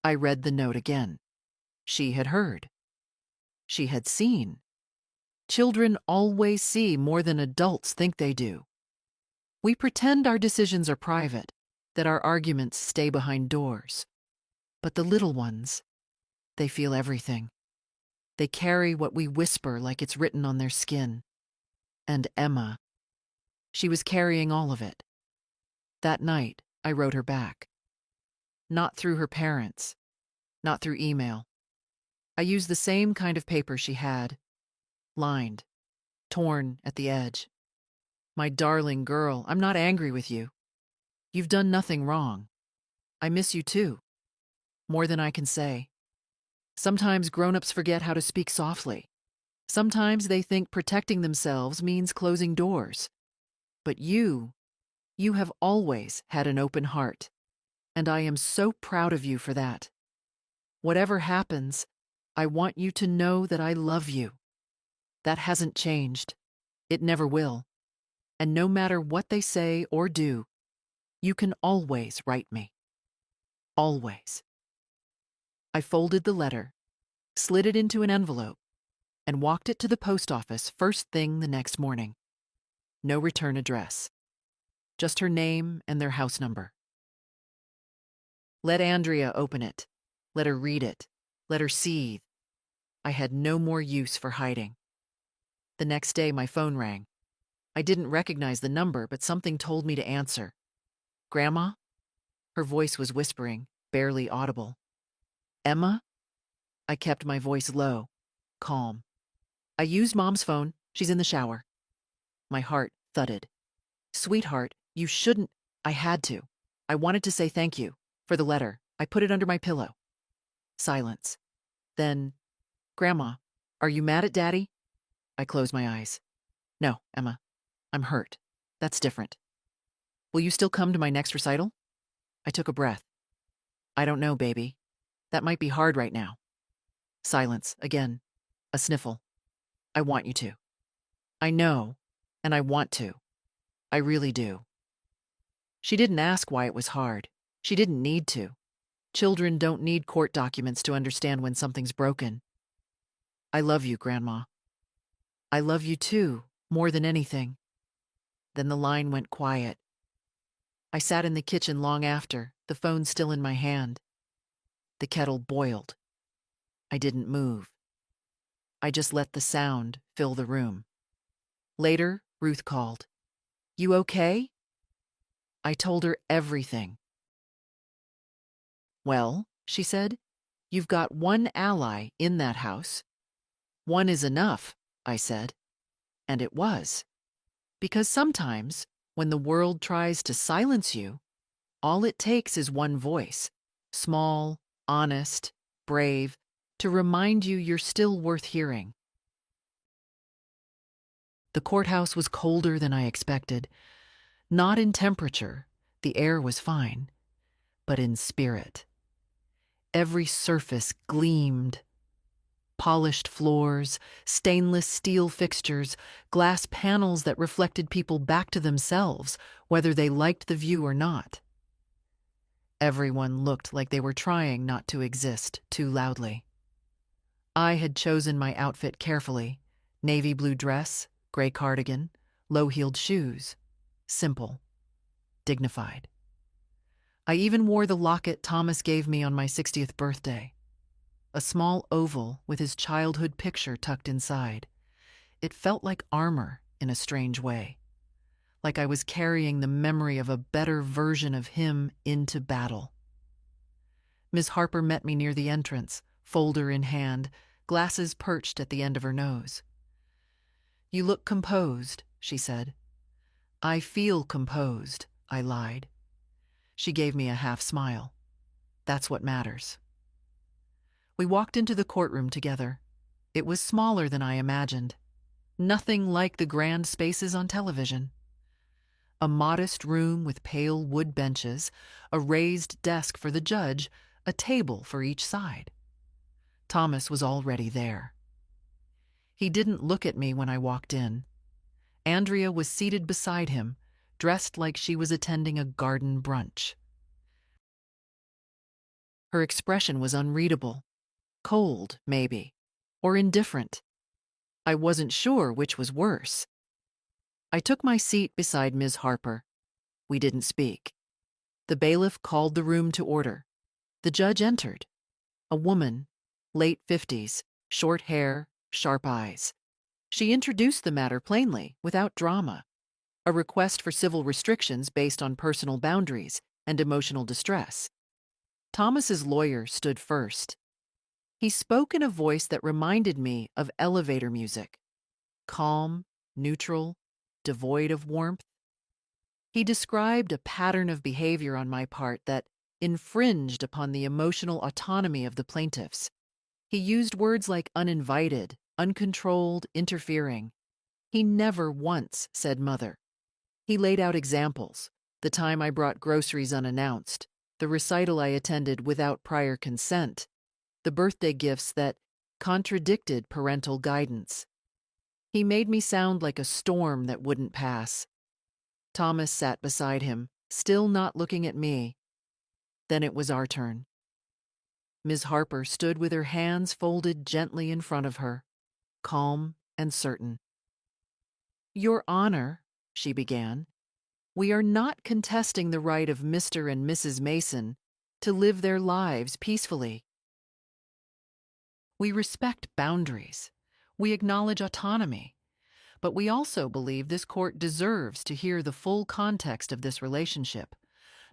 I read the note again. She had heard. She had seen. Children always see more than adults think they do. We pretend our decisions are private, that our arguments stay behind doors. But the little ones, they feel everything. They carry what we whisper like it's written on their skin. And Emma, she was carrying all of it. That night, I wrote her back. Not through her parents, not through email. I used the same kind of paper she had, lined, torn at the edge. My darling girl, I'm not angry with you. You've done nothing wrong. I miss you too, more than I can say. Sometimes grown-ups forget how to speak softly. Sometimes they think protecting themselves means closing doors. But you have always had an open heart, and I am so proud of you for that. Whatever happens, I want you to know that I love you. That hasn't changed. It never will. And no matter what they say or do, you can always write me. Always. I folded the letter, slid it into an envelope, and walked it to the post office first thing the next morning. No return address. Just her name and their house number. Let Andrea open it. Let her read it. Let her seethe. I had no more use for hiding. The next day, my phone rang. I didn't recognize the number, but something told me to answer. Grandma? Her voice was whispering, barely audible. Emma? I kept my voice low, calm. I used Mom's phone. She's in the shower. My heart thudded. Sweetheart, you shouldn't. I had to. I wanted to say thank you for the letter. I put it under my pillow. Silence. Then, Grandma, are you mad at Daddy? I closed my eyes. No, Emma. I'm hurt. That's different. Will you still come to my next recital? I took a breath. I don't know, baby. That might be hard right now. Silence, again. A sniffle. I want you to. I know, and I want to. I really do. She didn't ask why it was hard. She didn't need to. Children don't need court documents to understand when something's broken. I love you, Grandma. I love you too, more than anything. Then the line went quiet. I sat in the kitchen long after, the phone still in my hand. The kettle boiled. I didn't move. I just let the sound fill the room. Later, Ruth called. "You okay?" I told her everything. "Well," she said, "you've got one ally in that house." "One is enough," I said. And it was. Because sometimes, when the world tries to silence you, all it takes is one voice, small, honest, brave, to remind you you're still worth hearing. The courthouse was colder than I expected. Not in temperature, the air was fine, but in spirit. Every surface gleamed. Polished floors, stainless steel fixtures, glass panels that reflected people back to themselves, whether they liked the view or not. Everyone looked like they were trying not to exist too loudly. I had chosen my outfit carefully: navy blue dress, gray cardigan, low-heeled shoes. Simple. Dignified. I even wore the locket Thomas gave me on my 60th birthday. A small oval with his childhood picture tucked inside. It felt like armor in a strange way. Like I was carrying the memory of a better version of him into battle. Ms. Harper met me near the entrance, folder in hand, glasses perched at the end of her nose. "You look composed," she said. "I feel composed," I lied. She gave me a half smile. "That's what matters." We walked into the courtroom together. It was smaller than I imagined. Nothing like the grand spaces on television. A modest room with pale wood benches, a raised desk for the judge, a table for each side. Thomas was already there. He didn't look at me when I walked in. Andrea was seated beside him, dressed like she was attending a garden brunch. Her expression was unreadable. Cold, maybe, or indifferent. I wasn't sure which was worse. I took my seat beside Ms. Harper. We didn't speak. The bailiff called the room to order. The judge entered. A woman, late 50s, short hair, sharp eyes. She introduced the matter plainly, without drama. A request for civil restrictions based on personal boundaries and emotional distress. Thomas's lawyer stood first. He spoke in a voice that reminded me of elevator music. Calm, neutral, devoid of warmth. He described a pattern of behavior on my part that infringed upon the emotional autonomy of the plaintiffs. He used words like uninvited, uncontrolled, interfering. He never once said mother. He laid out examples: the time I brought groceries unannounced, the recital I attended without prior consent, the birthday gifts that contradicted parental guidance. He made me sound like a storm that wouldn't pass. Thomas sat beside him, still not looking at me. Then it was our turn. Ms. Harper stood with her hands folded gently in front of her, calm and certain. "Your Honor," she began, "we are not contesting the right of Mr. and Mrs. Mason to live their lives peacefully. We respect boundaries. We acknowledge autonomy. But we also believe this court deserves to hear the full context of this relationship,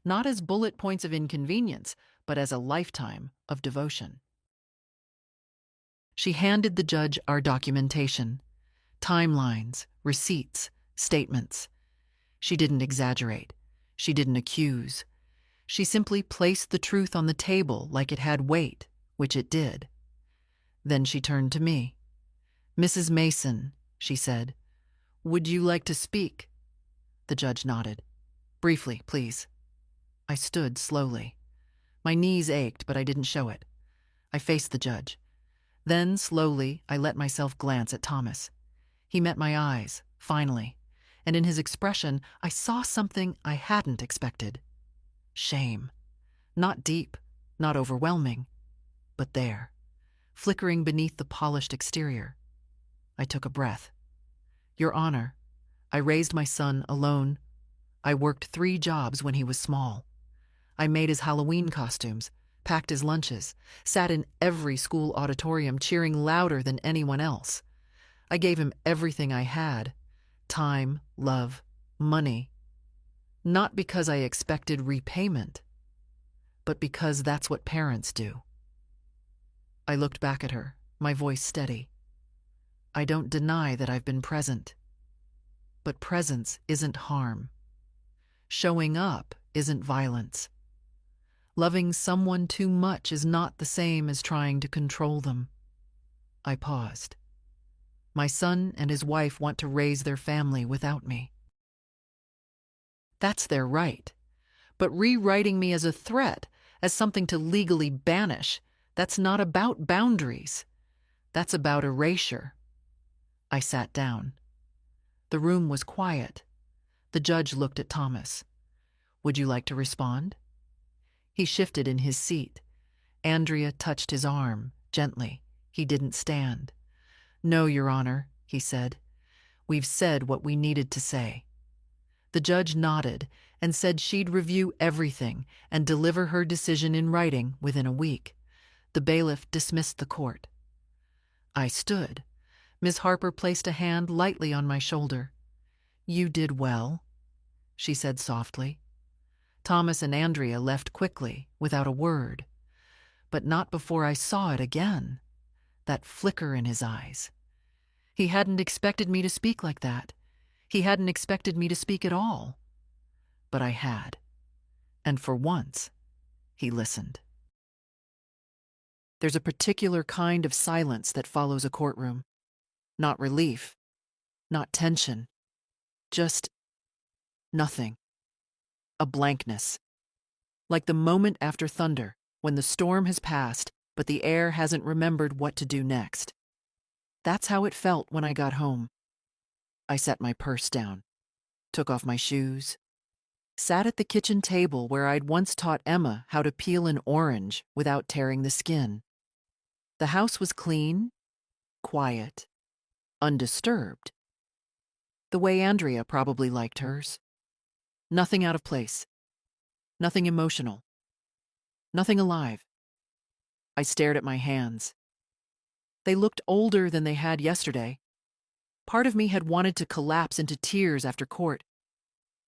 not as bullet points of inconvenience, but as a lifetime of devotion." She handed the judge our documentation: timelines, receipts, statements. She didn't exaggerate. She didn't accuse. She simply placed the truth on the table like it had weight, which it did. Then she turned to me. "Mrs. Mason," she said, "would you like to speak?" The judge nodded. "Briefly, please." I stood slowly. My knees ached, but I didn't show it. I faced the judge. Then, slowly, I let myself glance at Thomas. He met my eyes, finally, and in his expression, I saw something I hadn't expected. Shame. Not deep, not overwhelming, but there, flickering beneath the polished exterior. I took a breath. "Your Honor, I raised my son alone. I worked 3 jobs when he was small. I made his Halloween costumes, packed his lunches, sat in every school auditorium cheering louder than anyone else. I gave him everything I had, time, love, money. Not because I expected repayment, but because that's what parents do. I looked back at her, my voice steady. I don't deny that I've been present. But presence isn't harm. Showing up isn't violence. Loving someone too much is not the same as trying to control them. I paused. My son and his wife want to raise their family without me. That's their right. But rewriting me as a threat, as something to legally banish, that's not about boundaries. That's about erasure. I sat down. The room was quiet. The judge looked at Thomas. Would you like to respond? He shifted in his seat. Andrea touched his arm, gently. He didn't stand. No, Your Honor, he said. We've said what we needed to say. The judge nodded and said she'd review everything and deliver her decision in writing within a week. The bailiff dismissed the court. I stood. Ms. Harper placed a hand lightly on my shoulder. You did well, she said softly. Thomas and Andrea left quickly, without a word. But not before I saw it again. That flicker in his eyes. He hadn't expected me to speak like that. He hadn't expected me to speak at all. But I had. And for once, he listened. There's a particular kind of silence that follows a courtroom. Not relief, not tension, just nothing. A blankness. Like the moment after thunder, when the storm has passed, but the air hasn't remembered what to do next. That's how it felt when I got home. I set my purse down, took off my shoes, sat at the kitchen table where I'd once taught Emma how to peel an orange without tearing the skin. The house was clean, quiet, undisturbed. The way Andrea probably liked hers. Nothing out of place. Nothing emotional. Nothing alive. I stared at my hands. They looked older than they had yesterday. Part of me had wanted to collapse into tears after court,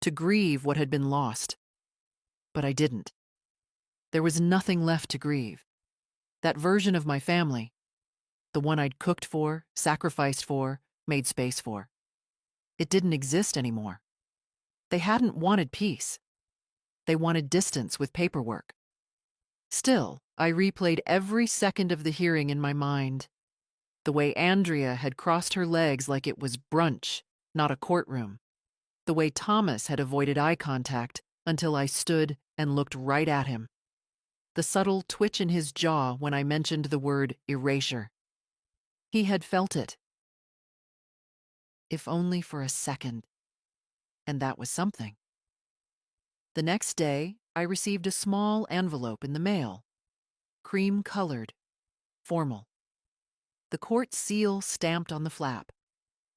to grieve what had been lost. But I didn't. There was nothing left to grieve. That version of my family, the one I'd cooked for, sacrificed for, made space for. It didn't exist anymore. They hadn't wanted peace. They wanted distance with paperwork. Still, I replayed every second of the hearing in my mind. The way Andrea had crossed her legs like it was brunch, not a courtroom. The way Thomas had avoided eye contact until I stood and looked right at him. The subtle twitch in his jaw when I mentioned the word erasure. He had felt it. If only for a second. And that was something. The next day, I received a small envelope in the mail. Cream-colored. Formal. The court seal stamped on the flap.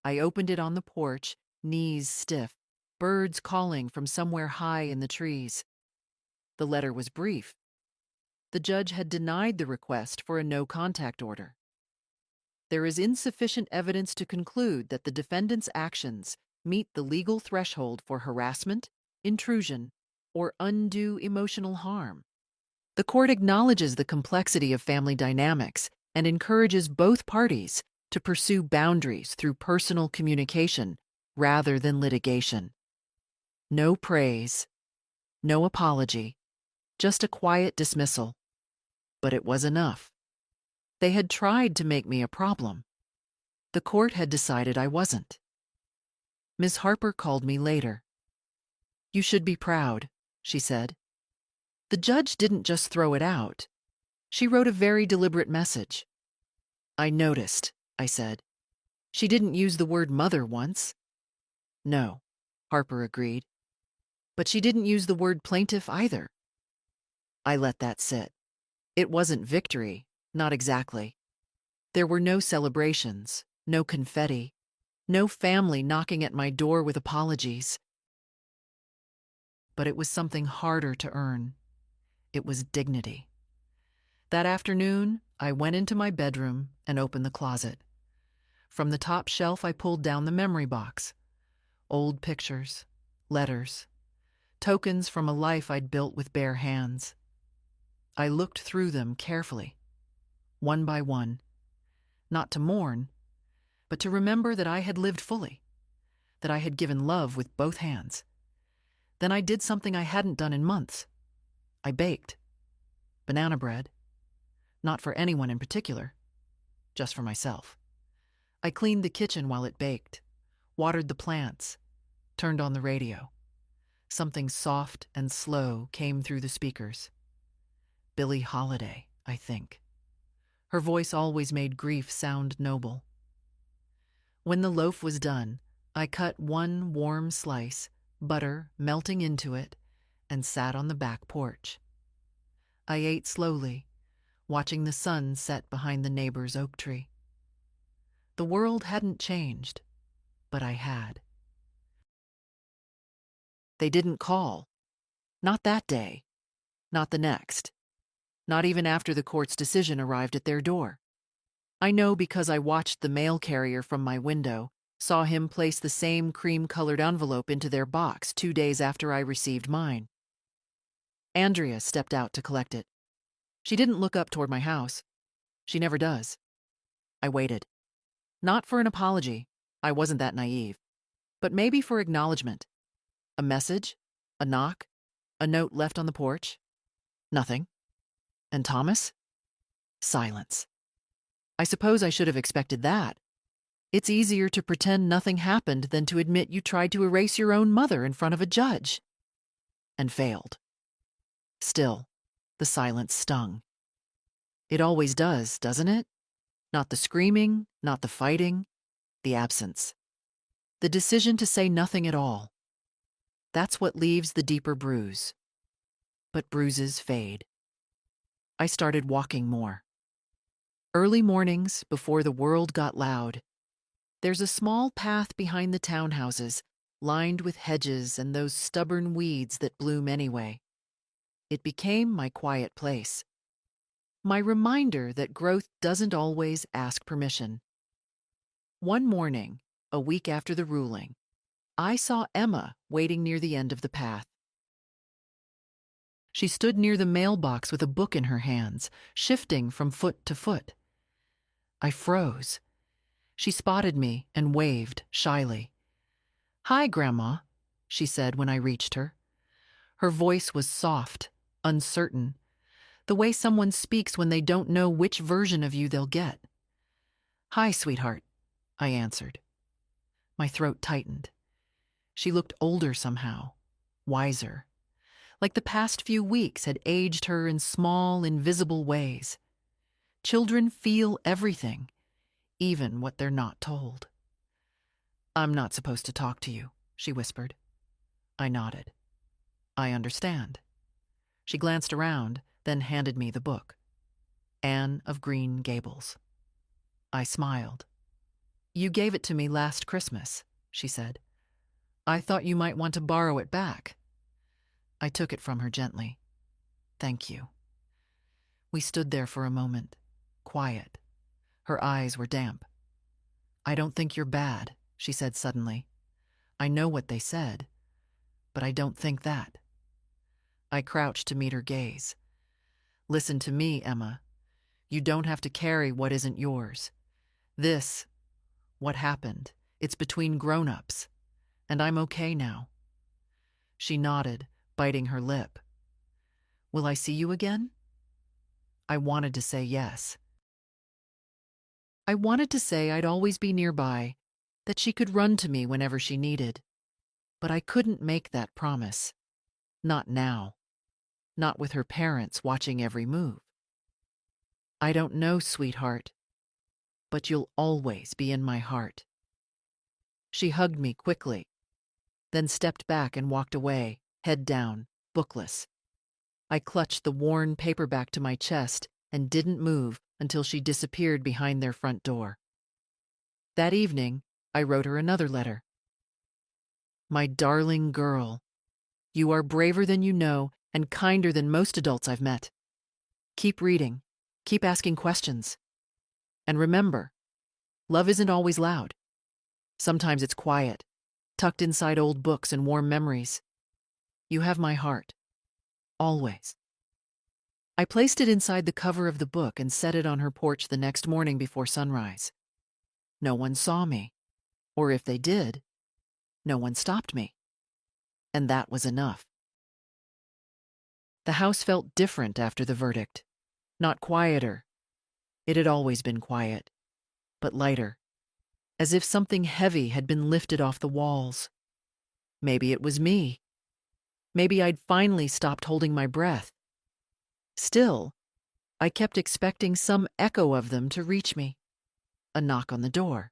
I opened it on the porch, knees stiff, birds calling from somewhere high in the trees. The letter was brief. The judge had denied the request for a no-contact order. There is insufficient evidence to conclude that the defendant's actions meet the legal threshold for harassment, intrusion, or undue emotional harm. The court acknowledges the complexity of family dynamics and encourages both parties to pursue boundaries through personal communication rather than litigation. No praise, no apology, just a quiet dismissal. But it was enough. They had tried to make me a problem. The court had decided I wasn't. Ms. Harper called me later. You should be proud, she said. The judge didn't just throw it out. She wrote a very deliberate message. I noticed, I said. She didn't use the word mother once. No, Harper agreed. But she didn't use the word plaintiff either. I let that sit. It wasn't victory, not exactly. There were no celebrations, no confetti, no family knocking at my door with apologies. But it was something harder to earn. It was dignity. That afternoon, I went into my bedroom and opened the closet. From the top shelf, I pulled down the memory box. Old pictures, letters, tokens from a life I'd built with bare hands. I looked through them carefully, one by one, not to mourn, but to remember that I had lived fully, that I had given love with both hands. Then I did something I hadn't done in months. I baked. Banana bread. Not for anyone in particular, just for myself. I cleaned the kitchen while it baked, watered the plants, turned on the radio. Something soft and slow came through the speakers. Billie Holiday, I think. Her voice always made grief sound noble. When the loaf was done, I cut one warm slice, butter melting into it, and sat on the back porch. I ate slowly, watching the sun set behind the neighbor's oak tree. The world hadn't changed, but I had. They didn't call. Not that day. Not the next. Not even after the court's decision arrived at their door. I know because I watched the mail carrier from my window, saw him place the same cream-colored envelope into their box 2 days after I received mine. Andrea stepped out to collect it. She didn't look up toward my house. She never does. I waited. Not for an apology, I wasn't that naive, but maybe for acknowledgement. A message? A knock? A note left on the porch? Nothing. And Thomas? Silence. I suppose I should have expected that. It's easier to pretend nothing happened than to admit you tried to erase your own mother in front of a judge. And failed. Still, the silence stung. It always does, doesn't it? Not the screaming, not the fighting, the absence. The decision to say nothing at all. That's what leaves the deeper bruise. But bruises fade. I started walking more. Early mornings, before the world got loud. There's a small path behind the townhouses, lined with hedges and those stubborn weeds that bloom anyway. It became my quiet place. My reminder that growth doesn't always ask permission. One morning, a week after the ruling, I saw Emma waiting near the end of the path. She stood near the mailbox with a book in her hands, shifting from foot to foot. I froze. She spotted me and waved shyly. "Hi, Grandma," she said when I reached her. Her voice was soft, uncertain, the way someone speaks when they don't know which version of you they'll get. "Hi, sweetheart," I answered. My throat tightened. She looked older somehow, wiser, like the past few weeks had aged her in small, invisible ways. Children feel everything, even what they're not told. "I'm not supposed to talk to you," she whispered. I nodded. "I understand." She glanced around, then handed me the book. Anne of Green Gables. I smiled. "You gave it to me last Christmas," she said. "I thought you might want to borrow it back." I took it from her gently. "Thank you." We stood there for a moment, quiet. Her eyes were damp. "I don't think you're bad," she said suddenly. "I know what they said, but I don't think that." I crouched to meet her gaze. "Listen to me, Emma. You don't have to carry what isn't yours. What happened, it's between grown-ups, and I'm okay now." She nodded, biting her lip. "Will I see you again?" I wanted to say yes. I wanted to say I'd always be nearby, that she could run to me whenever she needed. But I couldn't make that promise. Not now. Not with her parents watching every move. "I don't know, sweetheart, but you'll always be in my heart." She hugged me quickly, then stepped back and walked away, head down, bookless. I clutched the worn paperback to my chest and didn't move until she disappeared behind their front door. That evening, I wrote her another letter. "My darling girl, you are braver than you know and kinder than most adults I've met. Keep reading, keep asking questions. And remember, love isn't always loud. Sometimes it's quiet, tucked inside old books and warm memories. You have my heart. Always. I placed it inside the cover of the book and set it on her porch the next morning before sunrise. No one saw me, or if they did, no one stopped me. And that was enough. The house felt different after the verdict. Not quieter. It had always been quiet, but lighter, as if something heavy had been lifted off the walls. Maybe it was me. Maybe I'd finally stopped holding my breath. Still, I kept expecting some echo of them to reach me. A knock on the door.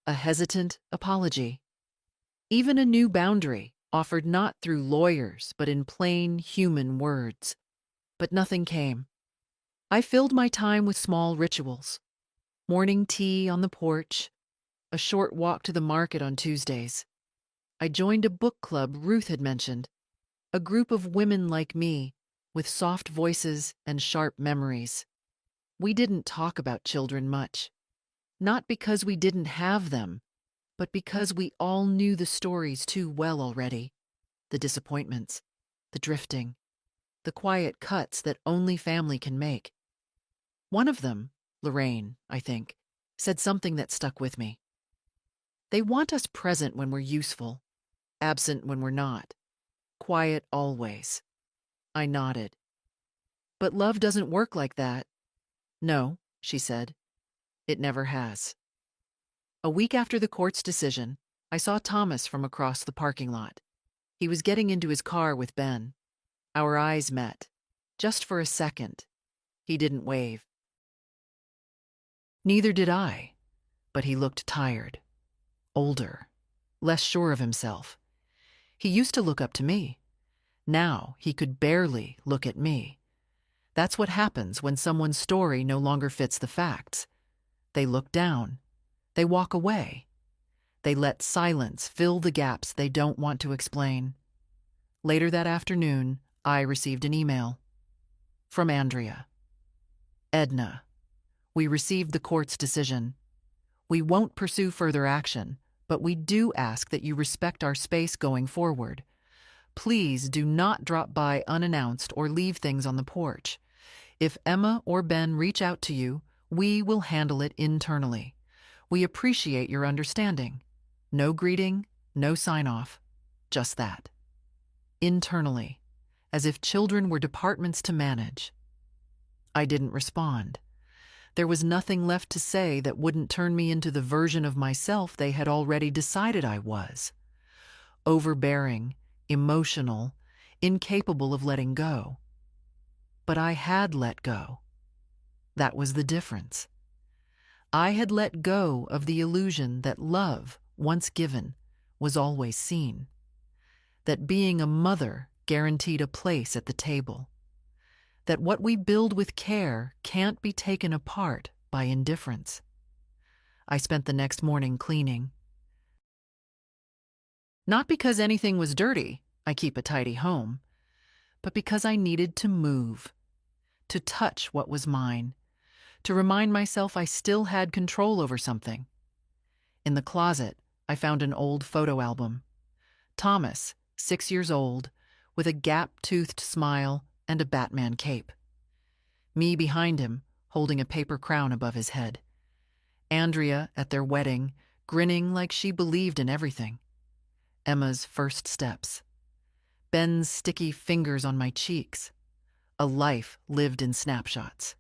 A hesitant apology. Even a new boundary, offered not through lawyers, but in plain human words. But nothing came. I filled my time with small rituals. Morning tea on the porch, a short walk to the market on Tuesdays. I joined a book club Ruth had mentioned, a group of women like me, with soft voices and sharp memories. We didn't talk about children much. Not because we didn't have them, but because we all knew the stories too well already. The disappointments, the drifting, the quiet cuts that only family can make. One of them, Lorraine, I think, said something that stuck with me. They want us present when we're useful, absent when we're not, quiet always. I nodded. But love doesn't work like that. No, she said. It never has. A week after the court's decision, I saw Thomas from across the parking lot. He was getting into his car with Ben. Our eyes met. Just for a second. He didn't wave. Neither did I, but he looked tired, older, less sure of himself. He used to look up to me. Now he could barely look at me. That's what happens when someone's story no longer fits the facts. They look down. They walk away. They let silence fill the gaps they don't want to explain. Later that afternoon, I received an email. From Andrea. Edna. We received the court's decision. We won't pursue further action, but we do ask that you respect our space going forward. Please do not drop by unannounced or leave things on the porch. If Emma or Ben reach out to you, we will handle it internally. We appreciate your understanding. No greeting, no sign-off. Just that. Internally, as if children were departments to manage. I didn't respond. There was nothing left to say that wouldn't turn me into the version of myself they had already decided I was. Overbearing, emotional, incapable of letting go. But I had let go. That was the difference. I had let go of the illusion that love, once given, was always seen. That being a mother guaranteed a place at the table. That what we build with care can't be taken apart by indifference. I spent the next morning cleaning. Not because anything was dirty, I keep a tidy home, but because I needed to move, to touch what was mine, to remind myself I still had control over something. In the closet, I found an old photo album. Thomas, 6 years old, with a gap-toothed smile and a Batman cape. Me behind him, holding a paper crown above his head. Andrea at their wedding, grinning like she believed in everything. Emma's first steps. Ben's sticky fingers on my cheeks. A life lived in snapshots.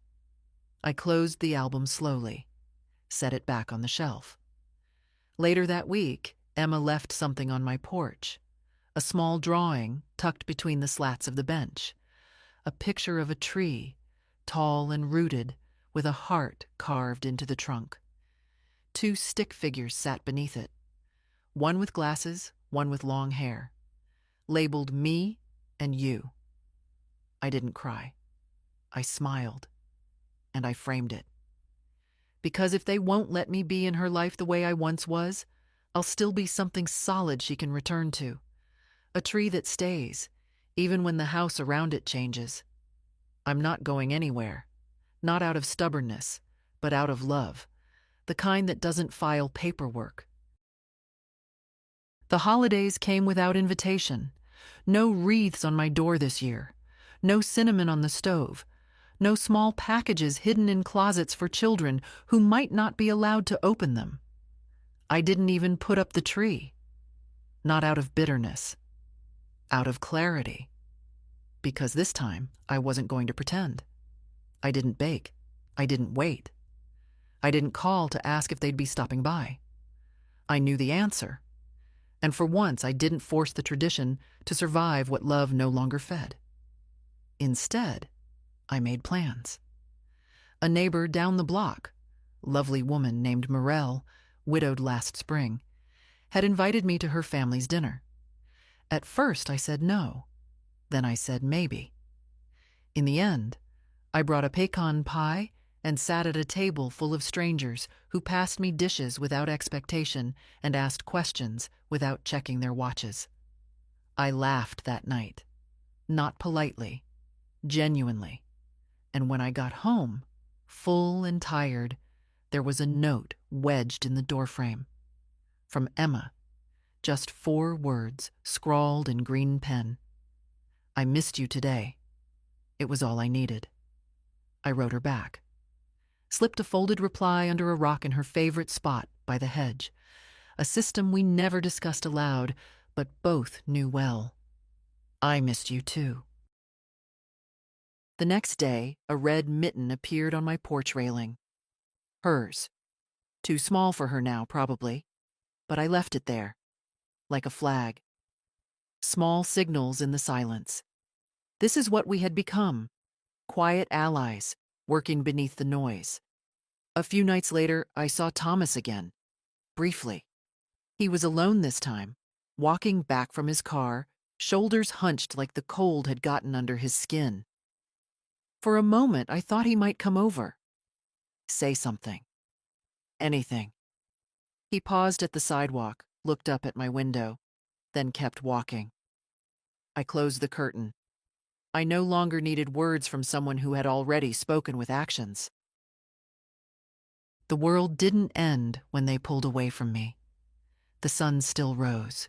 I closed the album slowly, set it back on the shelf. Later that week, Emma left something on my porch. A small drawing tucked between the slats of the bench. A picture of a tree, tall and rooted, with a heart carved into the trunk. 2 stick figures sat beneath it. One with glasses, one with long hair. Labeled me and you. I didn't cry. I smiled. And I framed it. Because if they won't let me be in her life the way I once was, I'll still be something solid she can return to. A tree that stays, even when the house around it changes. I'm not going anywhere. Not out of stubbornness, but out of love. The kind that doesn't file paperwork. The holidays came without invitation. No wreaths on my door this year. No cinnamon on the stove. No small packages hidden in closets for children who might not be allowed to open them. I didn't even put up the tree. Not out of bitterness. Out of clarity. Because this time, I wasn't going to pretend. I didn't bake. I didn't wait. I didn't call to ask if they'd be stopping by. I knew the answer. And for once, I didn't force the tradition to survive what love no longer fed. Instead, I made plans. A neighbor down the block, lovely woman named Morel, widowed last spring, had invited me to her family's dinner. At first, I said no. Then I said maybe. In the end, I brought a pecan pie and sat at a table full of strangers who passed me dishes without expectation and asked questions without checking their watches. I laughed that night. Not politely, genuinely. And when I got home, full and tired, there was a note wedged in the doorframe. From Emma, just 4 words scrawled in green pen. I missed you today. It was all I needed. I wrote her back. Slipped a folded reply under a rock in her favorite spot by the hedge, a system we never discussed aloud, but both knew well. I missed you too. The next day, a red mitten appeared on my porch railing. Hers. Too small for her now, probably, but I left it there, like a flag. Small signals in the silence. This is what we had become, quiet allies, working beneath the noise. A few nights later, I saw Thomas again, briefly. He was alone this time, walking back from his car, shoulders hunched like the cold had gotten under his skin. For a moment, I thought he might come over. Say something. Anything. He paused at the sidewalk, looked up at my window, then kept walking. I closed the curtain. I no longer needed words from someone who had already spoken with actions. The world didn't end when they pulled away from me. The sun still rose.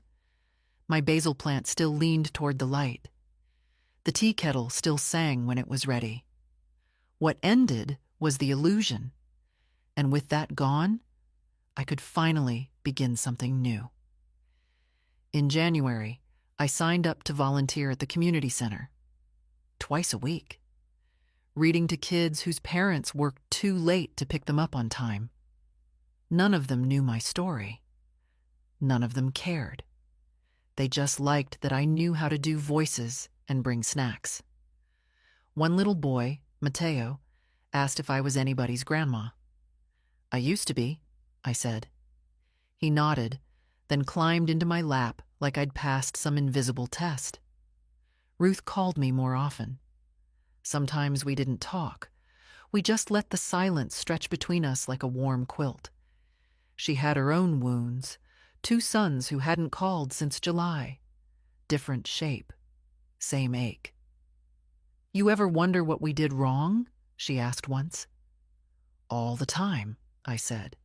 My basil plant still leaned toward the light. The tea kettle still sang when it was ready. What ended was the illusion, and with that gone, I could finally begin something new. In January, I signed up to volunteer at the community center. Twice a week. Reading to kids whose parents worked too late to pick them up on time. None of them knew my story. None of them cared. They just liked that I knew how to do voices and bring snacks. One little boy, Mateo, asked if I was anybody's grandma. I used to be, I said. He nodded, then climbed into my lap like I'd passed some invisible test. Ruth called me more often. Sometimes we didn't talk. We just let the silence stretch between us like a warm quilt. She had her own wounds, 2 sons who hadn't called since July. Different shape, same ache. You ever wonder what we did wrong? She asked once. All the time, I said.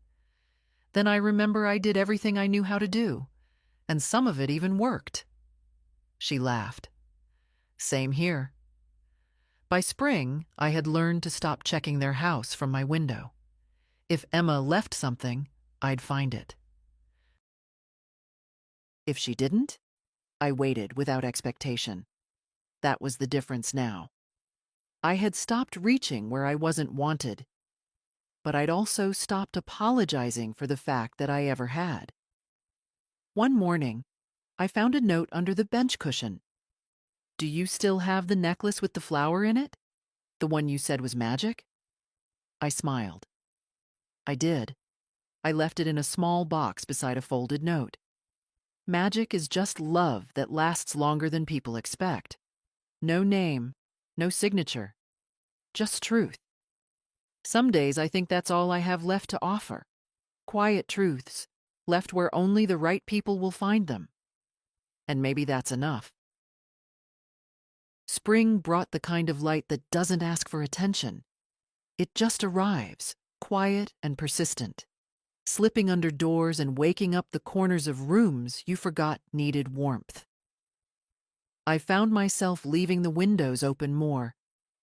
Then I remember I did everything I knew how to do, and some of it even worked. She laughed. Same here. By spring, I had learned to stop checking their house from my window. If Emma left something, I'd find it. If she didn't, I waited without expectation. That was the difference now. I had stopped reaching where I wasn't wanted, but I'd also stopped apologizing for the fact that I ever had. One morning, I found a note under the bench cushion. Do you still have the necklace with the flower in it? The one you said was magic? I smiled. I did. I left it in a small box beside a folded note. Magic is just love that lasts longer than people expect. No name, no signature, just truth. Some days I think that's all I have left to offer. Quiet truths, left where only the right people will find them. And maybe that's enough. Spring brought the kind of light that doesn't ask for attention. It just arrives, quiet and persistent. slipping under doors and waking up the corners of rooms you forgot needed warmth. I found myself leaving the windows open more,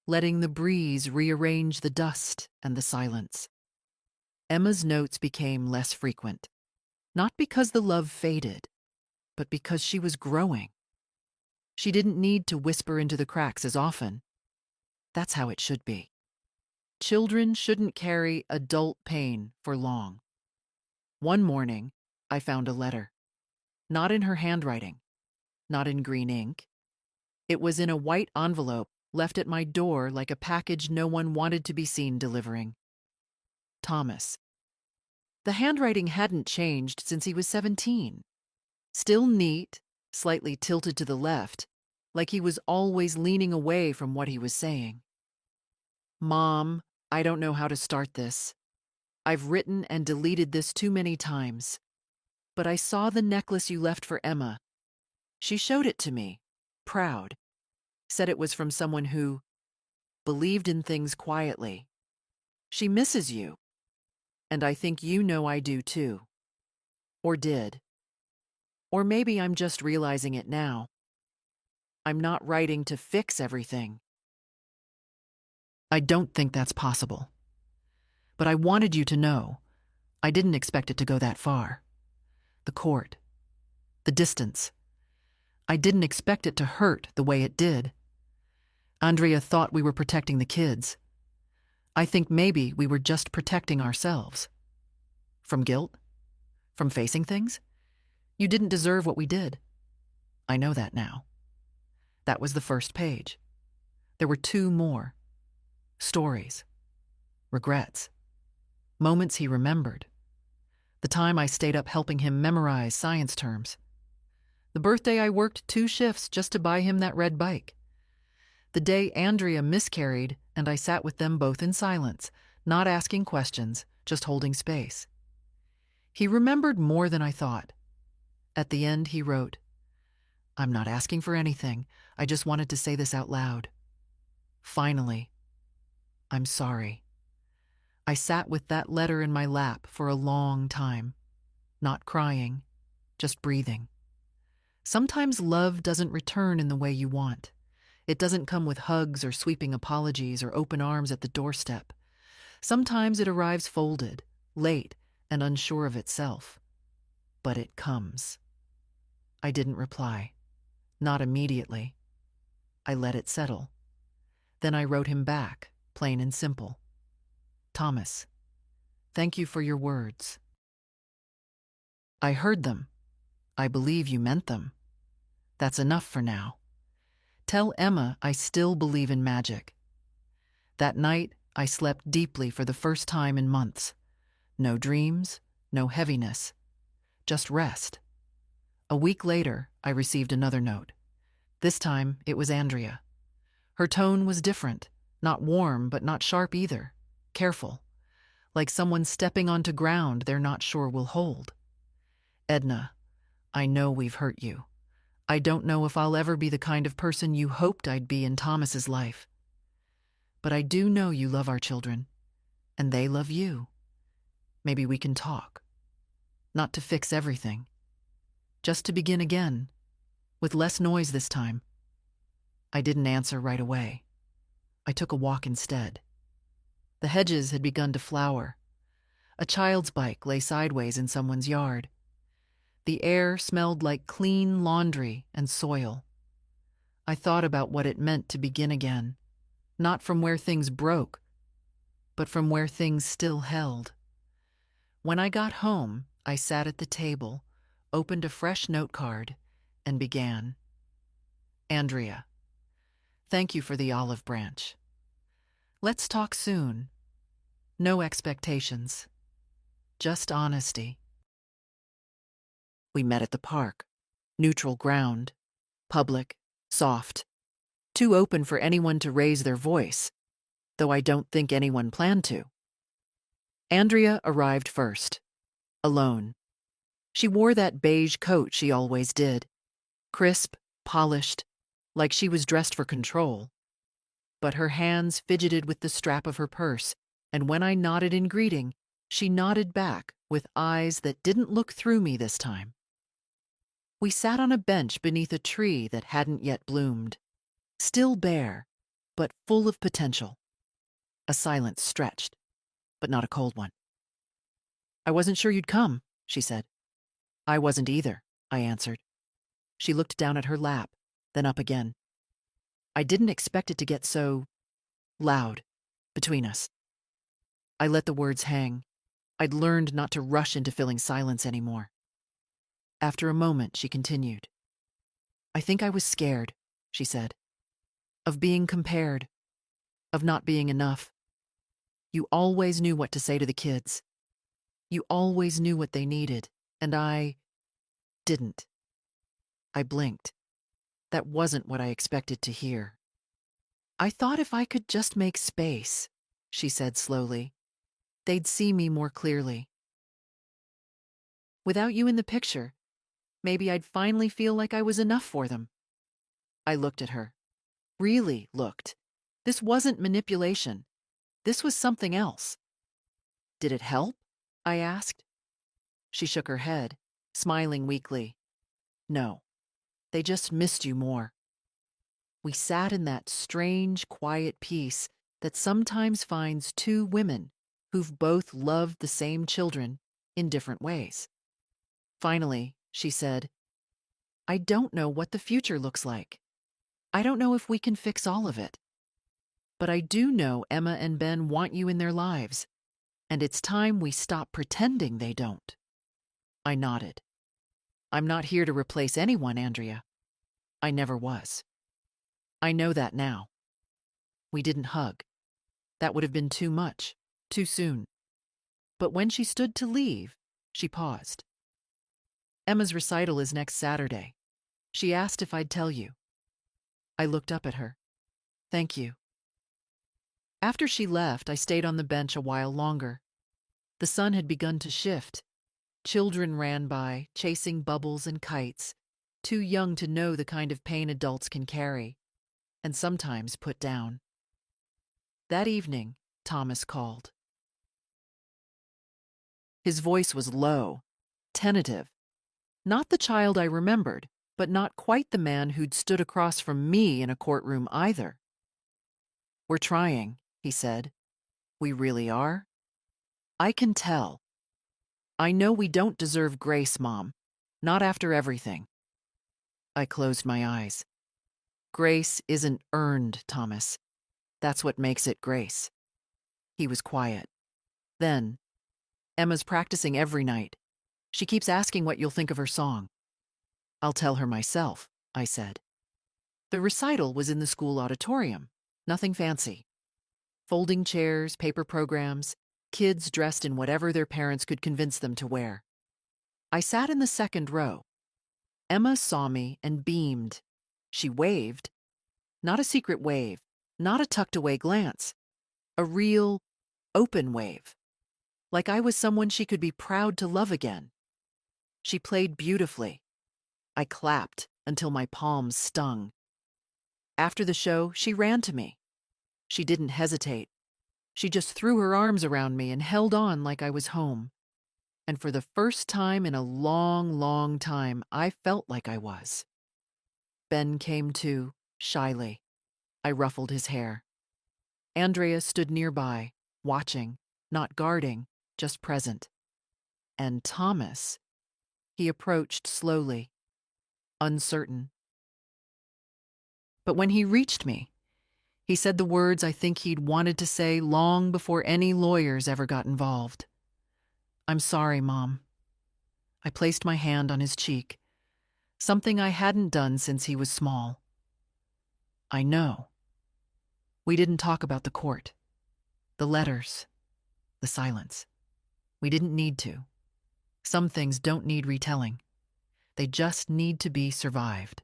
letting the breeze rearrange the dust and the silence. Emma's notes became less frequent, not because the love faded, but because she was growing. She didn't need to whisper into the cracks as often. That's how it should be. Children shouldn't carry adult pain for long. One morning, I found a letter. Not in her handwriting, not in green ink. It was in a white envelope left at my door like a package no one wanted to be seen delivering. Thomas. The handwriting hadn't changed since he was 17. Still neat, slightly tilted to the left, like he was always leaning away from what he was saying. Mom, I don't know how to start this. I've written and deleted this too many times. But I saw the necklace you left for Emma. She showed it to me, proud. Said it was from someone who believed in things quietly. She misses you. And I think you know I do too. Or did. Or maybe I'm just realizing it now. I'm not writing to fix everything. I don't think that's possible. But I wanted you to know. I didn't expect it to go that far. The court. The distance. I didn't expect it to hurt the way it did. Andrea thought we were protecting the kids. I think maybe we were just protecting ourselves. From guilt? From facing things? You didn't deserve what we did. I know that now. That was the first page. There were 2 more. Stories. Regrets. Moments he remembered. The time I stayed up helping him memorize science terms. The birthday I worked 2 shifts just to buy him that red bike. The day Andrea miscarried and I sat with them both in silence, not asking questions, just holding space. He remembered more than I thought. At the end, he wrote, "I'm not asking for anything. I just wanted to say this out loud. Finally, I'm sorry." I sat with that letter in my lap for a long time, not crying, just breathing. Sometimes love doesn't return in the way you want. It doesn't come with hugs or sweeping apologies or open arms at the doorstep. Sometimes it arrives folded, late, and unsure of itself. But it comes. I didn't reply. Not immediately. I let it settle. Then I wrote him back, plain and simple. "Thomas, thank you for your words. I heard them. I believe you meant them. That's enough for now. Tell Emma I still believe in magic." That night, I slept deeply for the first time in months. No dreams, no heaviness, just rest. A week later, I received another note. This time, it was Andrea. Her tone was different, not warm, but not sharp either. Careful, like someone stepping onto ground they're not sure will hold. "Edna, I know we've hurt you. I don't know if I'll ever be the kind of person you hoped I'd be in Thomas's life. But I do know you love our children, and they love you. Maybe we can talk. Not to fix everything. Just to begin again, with less noise this time." I didn't answer right away. I took a walk instead. The hedges had begun to flower. A child's bike lay sideways in someone's yard. The air smelled like clean laundry and soil. I thought about what it meant to begin again, not from where things broke, but from where things still held. When I got home, I sat at the table, opened a fresh note card, and began. "Andrea, thank you for the olive branch. Let's talk soon. No expectations. Just honesty." We met at the park. Neutral ground. Public. Soft. Too open for anyone to raise their voice, though I don't think anyone planned to. Andrea arrived first. Alone. She wore that beige coat she always did. Crisp, polished, like she was dressed for control. But her hands fidgeted with the strap of her purse, and when I nodded in greeting, she nodded back with eyes that didn't look through me this time. We sat on a bench beneath a tree that hadn't yet bloomed, still bare, but full of potential. A silence stretched, but not a cold one. "I wasn't sure you'd come," she said. "I wasn't either," I answered. She looked down at her lap, then up again. "I didn't expect it to get so loud between us." I let the words hang. I'd learned not to rush into filling silence anymore. After a moment, she continued. "I think I was scared," she said, "of being compared, of not being enough. You always knew what to say to the kids. You always knew what they needed, and I didn't." I blinked. That wasn't what I expected to hear. "I thought if I could just make space," she said slowly, "they'd see me more clearly. Without you in the picture, maybe I'd finally feel like I was enough for them." I looked at her. Really looked. This wasn't manipulation. This was something else. "Did it help?" I asked. She shook her head, smiling weakly. "No, they just missed you more." We sat in that strange, quiet peace that sometimes finds two women who've both loved the same children in different ways. Finally, she said, "I don't know what the future looks like. I don't know if we can fix all of it. But I do know Emma and Ben want you in their lives, and it's time we stop pretending they don't." I nodded. "I'm not here to replace anyone, Andrea. I never was. I know that now." We didn't hug. That would have been too much, too soon. But when she stood to leave, she paused. "Emma's recital is next Saturday. She asked if I'd tell you." I looked up at her. "Thank you." After she left, I stayed on the bench a while longer. The sun had begun to shift. Children ran by, chasing bubbles and kites, too young to know the kind of pain adults can carry, and sometimes put down. That evening, Thomas called. His voice was low, tentative. Not the child I remembered, but not quite the man who'd stood across from me in a courtroom either. "We're trying," he said. "We really are? I can tell. I know we don't deserve grace, Mom. Not after everything." I closed my eyes. "Grace isn't earned, Thomas. That's what makes it grace." He was quiet. Then, "Emma's practicing every night. She keeps asking what you'll think of her song." "I'll tell her myself," I said. The recital was in the school auditorium. Nothing fancy. Folding chairs, paper programs, kids dressed in whatever their parents could convince them to wear. I sat in the second row. Emma saw me and beamed. She waved. Not a secret wave, not a tucked-away glance. A real, open wave. Like I was someone she could be proud to love again. She played beautifully. I clapped until my palms stung. After the show, she ran to me. She didn't hesitate. She just threw her arms around me and held on like I was home. And for the first time in a long, long time, I felt like I was. Ben came too, shyly. I ruffled his hair. Andrea stood nearby, watching, not guarding, just present. And Thomas, he approached slowly, uncertain. But when he reached me, he said the words I think he'd wanted to say long before any lawyers ever got involved. "I'm sorry, Mom." I placed my hand on his cheek, something I hadn't done since he was small. "I know. We didn't talk about the court, the letters, the silence. We didn't need to. Some things don't need retelling. They just need to be survived.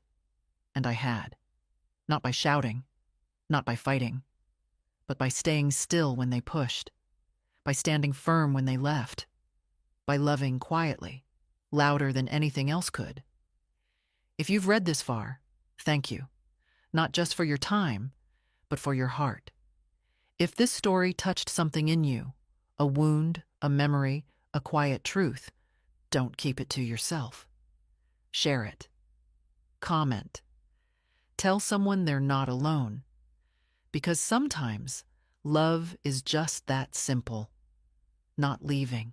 And I had. Not by shouting, not by fighting, but by staying still when they pushed, by standing firm when they left, by loving quietly, louder than anything else could. If you've read this far, thank you. Not just for your time, but for your heart. If this story touched something in you, a wound, a memory, A quiet truth. Don't keep it to yourself. Share it. Comment. Tell someone they're not alone. Because sometimes love is just that simple. Not leaving.